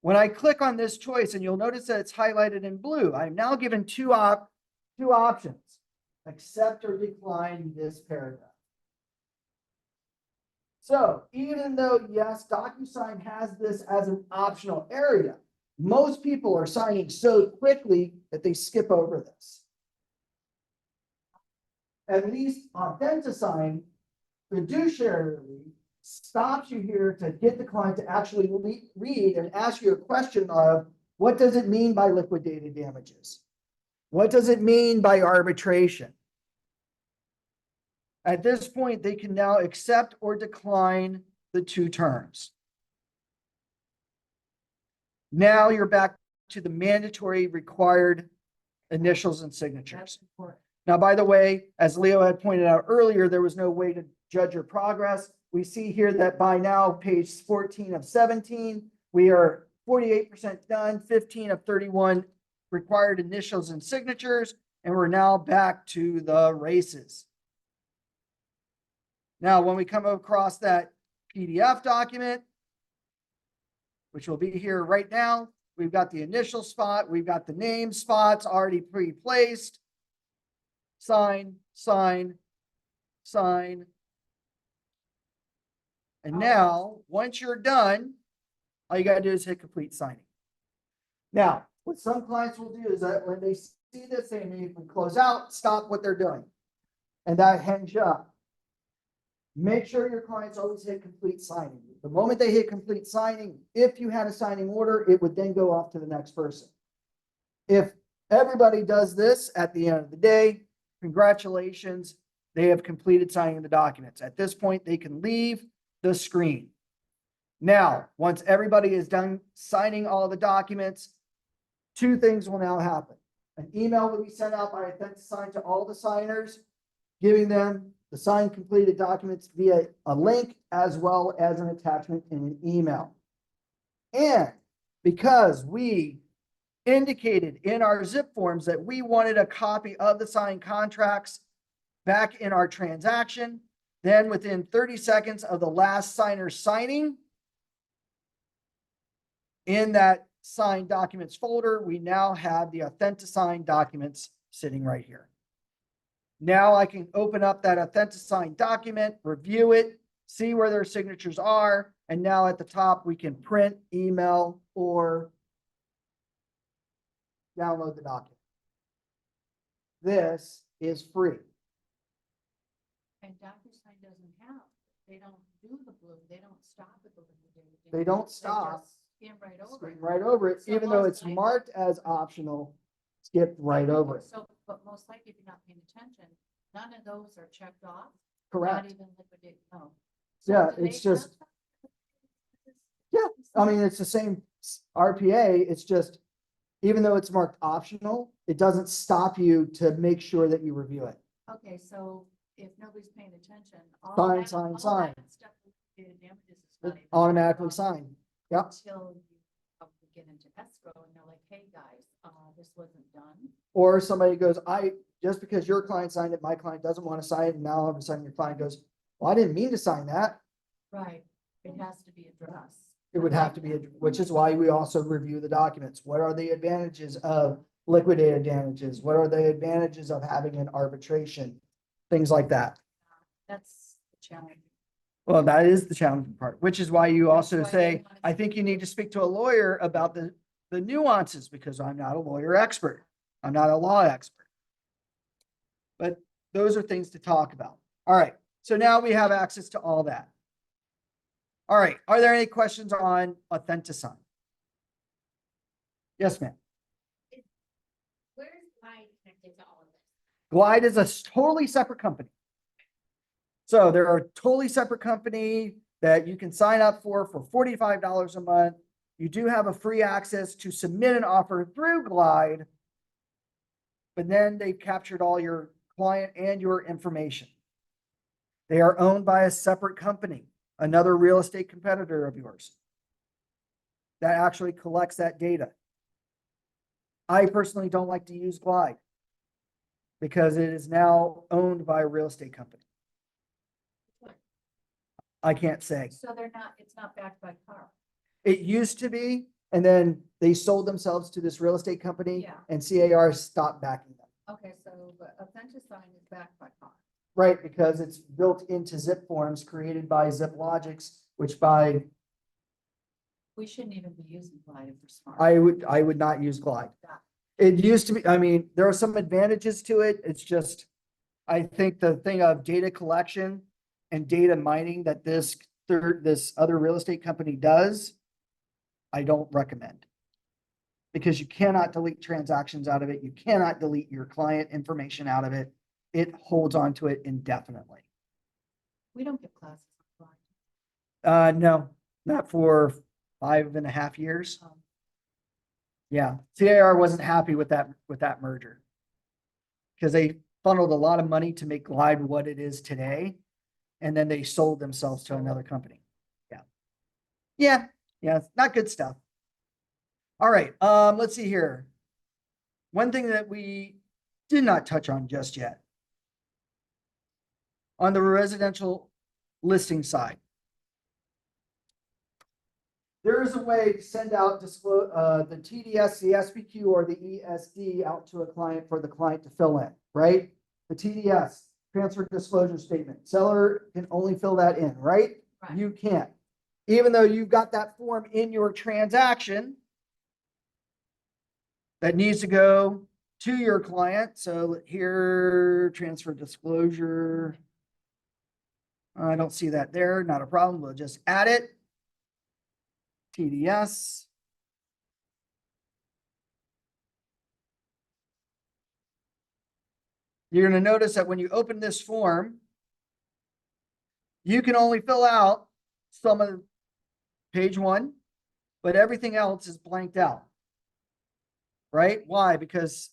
When I click on this choice, and you'll notice that it's highlighted in blue, I'm now given two options: accept or decline this paragraph. So even though, yes, DocuSign has this as an optional area, most people are signing so quickly that they skip over this. At least Authentisign fiduciarily stops you here to get the client to actually read and ask you a question of, what does it mean by liquidated damages? What does it mean by arbitration? At this point, they can now accept or decline the two terms. Now you're back to the mandatory required initials and signatures. That's important. Now, by the way, as Leo had pointed out earlier, there was no way to judge your progress. We see here that by now, page 14 of 17, we are 48% done, 15 of 31 required initials and signatures, and we're now back to the races. Now, when we come across that PDF document, which will be here right now, we've got the initial spot, we've got the name spots already pre-placed. Sign, sign, sign. And now, once you're done, all you gotta do is hit complete signing. Now, what some clients will do is that when they see this, they immediately close out, stop what they're doing. And that hangs you up. make sure your clients always hit complete signing. The moment they hit complete signing, if you had a signing order, it would then go off to the next person. If everybody does this at the end of the day, congratulations, they have completed signing the documents. At this point, they can leave the screen. Now, once everybody is done signing all the documents, two things will now happen. An email will be sent out by Authentisign to all the signers, giving them the signed completed documents via a link as well as an attachment in an email. And because we indicated in our zip forms that we wanted a copy of the signed contracts back in our transaction, then within 30 seconds of the last signer signing, in that signed documents folder, we now have the Authentisign documents sitting right here. Now I can open up that Authentisign document, review it, see where their signatures are, and now at the top, we can print, email, or download the document. This is free. And DocuSign doesn't have, they don't do the blue, they don't stop at the liquidated. They don't just stop. Skim right over Skim it. right over it, So even though most it's likely- marked as optional, skip right over it. So, but most likely, if you're not paying attention, none of those are checked off. Not Correct. even liquidated, no. Yeah, do they it's just- have that? Yeah, I mean, it's the same RPA. It's just, even though it's marked optional, it doesn't stop you to make sure that you review it. Okay, so if nobody's paying attention. all Sign, that- sign, all sign. that stuff with liquidated damages is not even Automatically checked off sign. Yep. Until you probably get into escrow and they're like, hey, guys, this wasn't done. Or somebody goes, just because your client signed it, my client doesn't want to sign it, and now all of a sudden your client goes, well, I didn't mean to sign that. Right, it has to be addressed. It would have to be, which is why we also review the documents. What are the advantages of liquidated damages? What are the advantages of having an arbitration? Things like that. That's the challenge. Well, that is the challenging part, which is why you That's also why they say, wanna I think you need to speak to a lawyer about the nuances, because I'm not a lawyer expert. I'm not a law expert. But those are things to talk about. All right, so now we have access to all that. All right, are there any questions on Authentisign? Yes, ma'am. Where's Glide connected to all of this? Glide is a totally separate company. So they're a totally separate company that you can sign up for $45 a month. You do have a free access to submit an offer through Glide, but then they've captured all your client and your information. They are owned by a separate company, another real estate competitor of yours that actually collects that data. I personally don't like to use Glide because it is now owned by a real estate company. I can't say. So they're not, it's not backed by car. It used to be, and then they sold themselves to this real estate company Yeah. and CAR stopped backing them. Okay, so but Authentisign is backed by car. Right, because it's built into zip forms created by ZipLogics, which by, We shouldn't even be using Glide if we're smart. I would not use Glide. It used to be, I mean, there are some advantages to it. It's just, I think the thing of data collection and data mining that this other real estate company does, I don't recommend. Because you cannot delete transactions out of it. You cannot delete your client information out of it. It holds onto it indefinitely. We don't get classes on Glide. No, not for 5.5 years. Um, Yeah, CAR wasn't happy with that merger. Because they funneled a lot of money to make Glide what it is today. And then they sold themselves to another company. Yeah, it's not good stuff. All right, let's see here. One thing that we did not touch on just yet. On the residential listing side. There is a way to send out the TDS, the SPQ, or the ESD out to a client for the client to fill in, right? The TDS, transfer disclosure statement. Seller can only fill that in, right? Right. You can't. Even though you've got that form in your transaction that needs to go to your client. So here, transfer disclosure. I don't see that there, not a problem. We'll just add it. TDS. You're gonna notice that when you open this form, you can only fill out some of page 1, but everything else is blanked out. Right? Why? Because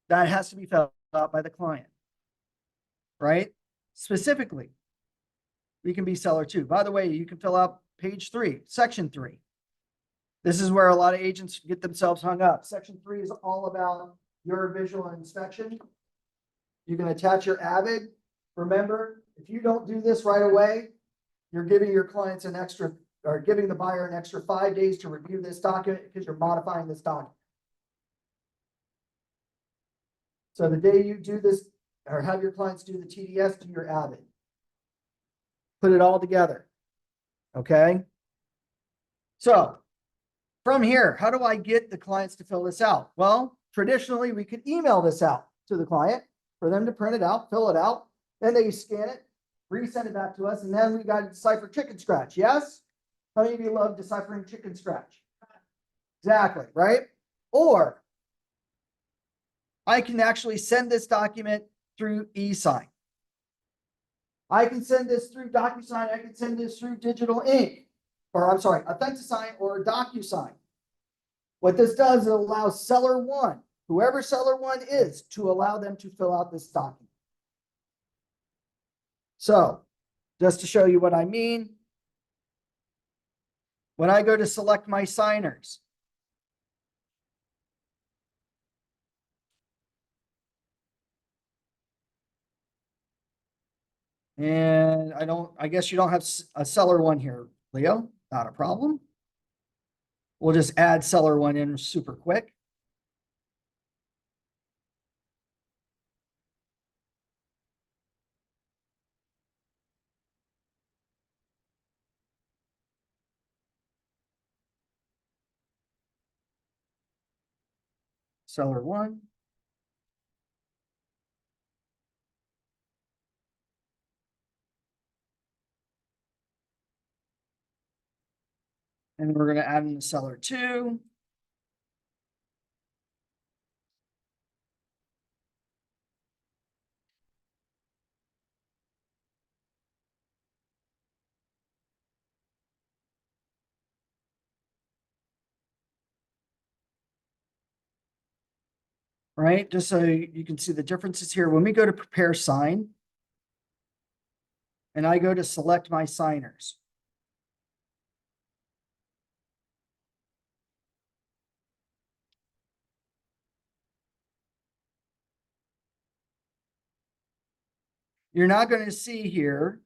that has to be filled out by the client. Right? Specifically, we can be seller 2. By the way, you can fill out page 3, section 3. This is where a lot of agents get themselves hung up. Section 3 is all about your visual inspection. You can attach your Avid. Remember, if you don't do this right away, you're giving your clients an extra, or giving the buyer an extra 5 days to review this document because you're modifying this document. So the day you do this, or have your clients do the TDS, do your Avid. Put it all together. Okay? So, from here, how do I get the clients to fill this out? Well, traditionally, we could email this out to the client for them to print it out, fill it out, then they scan it, resend it back to us, and then we got to decipher chicken scratch. Yes? How many of you love deciphering chicken scratch? Exactly, right? Or I can actually send this document through e-sign. I can send this through Docusign. I can send this through digital ink, or I'm sorry, Authentisign or Docusign. What this does is it allows seller 1, whoever seller 1 is, to allow them to fill out this document. So, just to show you what I mean, when I go to select my signers, and I guess you don't have a seller 1 here, Leo, not a problem. We'll just add seller 1 in super quick. Seller 1. And we're going to add in the seller 2. Right? Just so you can see the differences here. When we go to prepare sign, and I go to select my signers, you're not going to see here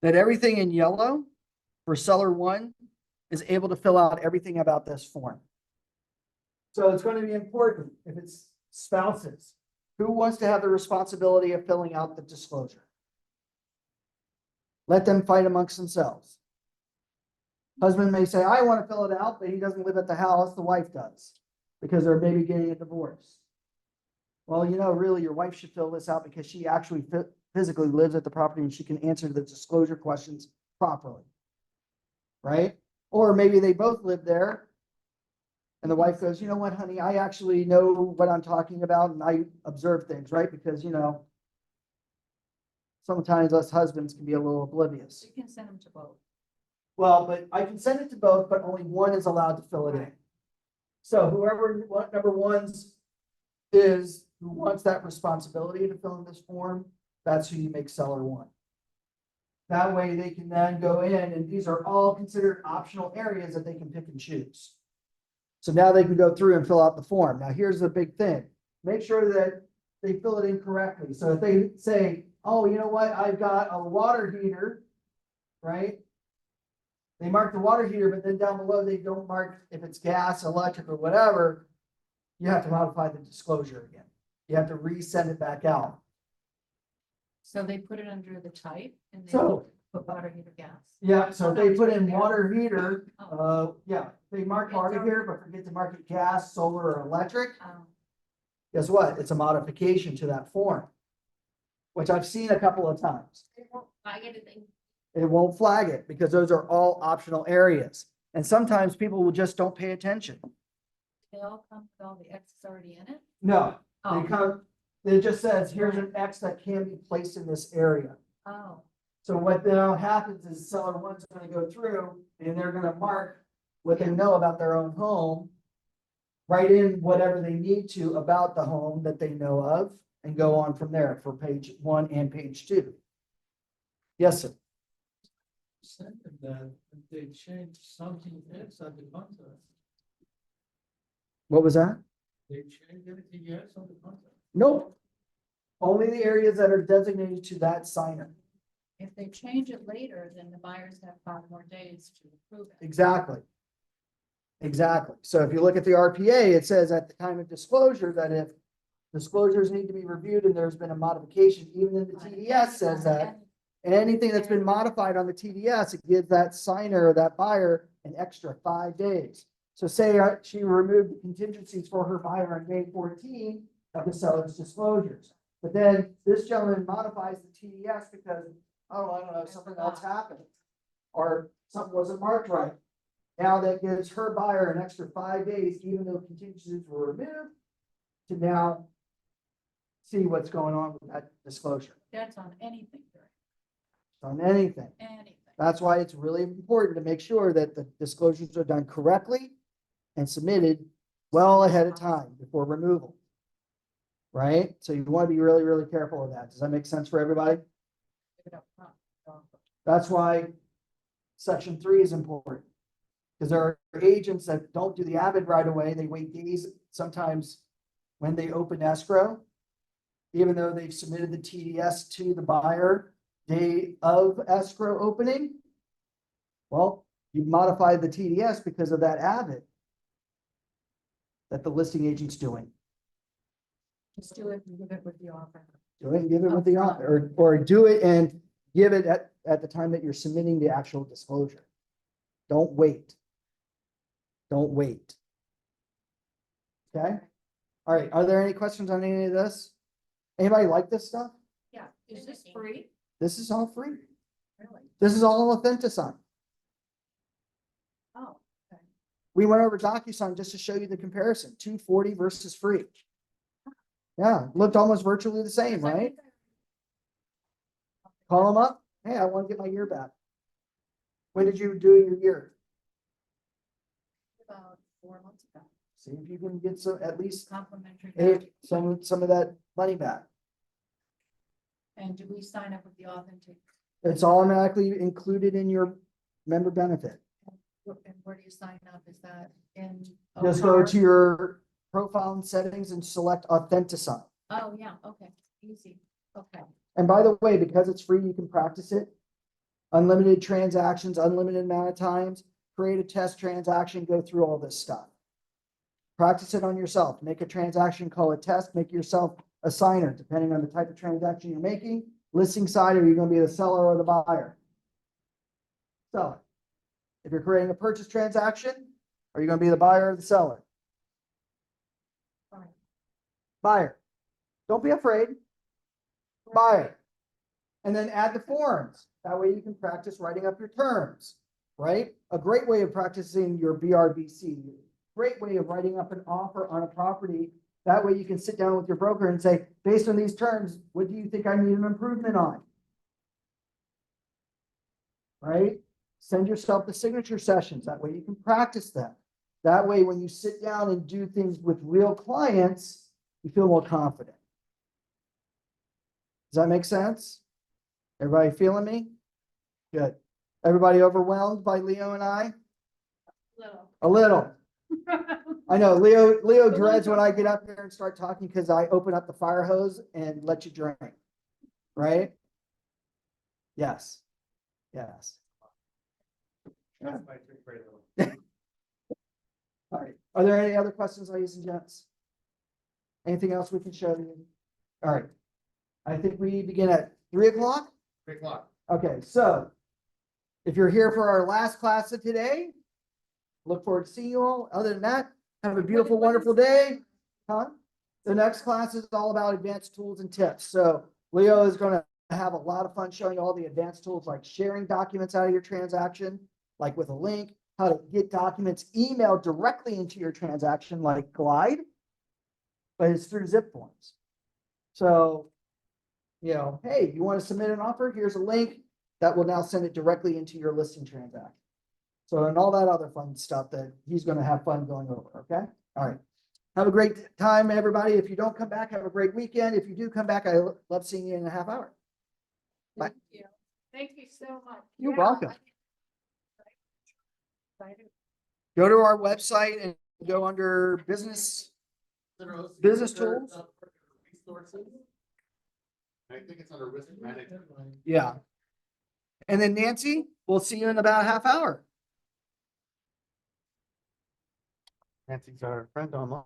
that everything in yellow for seller 1 is able to fill out everything about this form. So it's going to be important if it's spouses. Who wants to have the responsibility of filling out the disclosure? Let them fight amongst themselves. Husband may say, I want to fill it out, but he doesn't live at the house, the wife does, because they're maybe getting a divorce. Well, you know, really, your wife should fill this out because she actually physically lives at the property and she can answer the disclosure questions properly. Right? Or maybe they both live there. And the wife goes, you know what, honey, I actually know what I'm talking about and I observe things, right? Because, you know, sometimes us husbands can be a little oblivious. You can send them to both. Well, but I can send it to both, but only one is allowed to fill it in. So whoever number 1 is, who wants that responsibility to fill in this form, that's who you make seller 1. That way they can then go in, and these are all considered optional areas that they can pick and choose. So now they can go through and fill out the form. Now here's the big thing. Make sure that they fill it in correctly. So if they say, oh, you know what, I've got a water heater, right? They mark the water heater, but then down below they don't mark if it's gas, electric, or whatever. You have to modify the disclosure again. You have to resend it back out. So they put it under the type and they. So Put water heater gas. Yeah, so if they put in water heater, Oh, yeah, they mark water heater, but forget to mark it gas, solar, or electric. oh, Guess what? It's a modification to that form. Which I've seen a couple of times. I get it. It won't flag it because those are all optional areas. And sometimes people will just don't pay attention. They all come with all the X's already in it? No, they Oh, come, it just says, here's an X that can be placed in this area. oh, So what now happens is seller one's gonna go through and they're gonna mark what they know about their own home. Write in whatever they need to about the home that they know of and go on from there for page 1 and page 2. Yes, sir. That if they change something else at the contract, What was that? they change anything else on the contract. Nope. Only the areas that are designated to that signer. if they change it later, then the buyers have 5 more days to approve it. Exactly. Exactly. So if you look at the RPA, it says at the time of disclosure that if disclosures need to be reviewed and there's been a modification, even in the TDS says that. Anything that's been modified on the TDS, it gives that signer or that buyer an extra 5 days. So say she removed the contingencies for her buyer on May 14 of the seller's disclosures. But then this gentleman modifies the TDS because, oh, I don't know, something else happened. Or something wasn't marked right. Now that gives her buyer an extra 5 days, even though contingencies were removed, to now see what's going on with that disclosure That's on anything, on anything. anything. That's why it's really important to make sure that the disclosures are done correctly and submitted well ahead of time before removal. Right? So you want to be really, really careful of that. Does that make sense for everybody? Give it up front. That's why section 3 is important. Because there are agents that don't do the avid right away. They wait days, sometimes when they open escrow, even though they've submitted the TDS to the buyer day of escrow opening. Well, you modified the TDS because of that avid that the listing agent's doing. Just do it and give it with the offer. Do it and give it with the offer, or do it and give it at the time that you're submitting the actual disclosure. Don't wait. Don't wait. Okay? All right, are there any questions on any of this? Anybody like this stuff? Yeah, is this free? This is all free. Really? This is all Authentisign. Oh, okay. We went over Docusign just to show you the comparison, 240 versus free. Yeah, looked almost virtually the same, right? Call them up. Hey, I want to get my year back. When did you do your year? About 4 months ago. See if you can get some, at least Complimentary. some of that money back. And do we sign up with the authentic? It's automatically included in your member benefit. And where do you sign up? Is that in? Just go OCR? to your profile and settings and select Authentisign. Oh, yeah, okay, easy, okay. And by the way, because it's free, you can practice it. Unlimited transactions, unlimited amount of times, create a test transaction, go through all this stuff. Practice it on yourself. Make a transaction, call a test, make yourself a signer, depending on the type of transaction you're making. Listing side, are you going to be the seller or the buyer? Seller. If you're creating a purchase transaction, are you going to be the buyer or the seller? Fine. Buyer. Don't be afraid. Buyer. And then add the forms. That way you can practice writing up your terms, right? A great way of practicing your BRBC. Great way of writing up an offer on a property. That way you can sit down with your broker and say, based on these terms, what do you think I need an improvement on? Right? Send yourself the signature sessions. That way you can practice them. That way, when you sit down and do things with real clients, you feel more confident. Does that make sense? Everybody feeling me? Good. Everybody overwhelmed by Leo and I? Little. A little. I know Leo dreads when I get up there and start talking because I open up the fire hose and let you drink. Right? Yes. Yes. That's my drink very little. All right. Are there any other questions, ladies and gents? Anything else we can show you? All right. I think we begin at 3 o'clock. 3 o'clock. Okay, so If you're here for our last class of today, look forward to seeing you all. Other than that, have a beautiful, wonderful day. Huh? The next class is all about advanced tools and tips. So Leo is going to have a lot of fun showing you all the advanced tools like sharing documents out of your transaction, like with a link, how to get documents emailed directly into your transaction like Glide, but it's through zip forms. So, you know, hey, you want to submit an offer? Here's a link that will now send it directly into your listing transaction. So, and all that other fun stuff that he's going to have fun going over. Okay. All right. Have a great time, everybody. If you don't come back, have a great weekend. If you do come back, I love seeing you in a half hour. Bye. Thank you. Thank you so much. You're Yeah, welcome. Excited. Go to our website and go under business. Business tools? Resources. I think it's under risk management. Yeah. And then Nancy, we'll see you in about a half hour. Nancy's our friend online.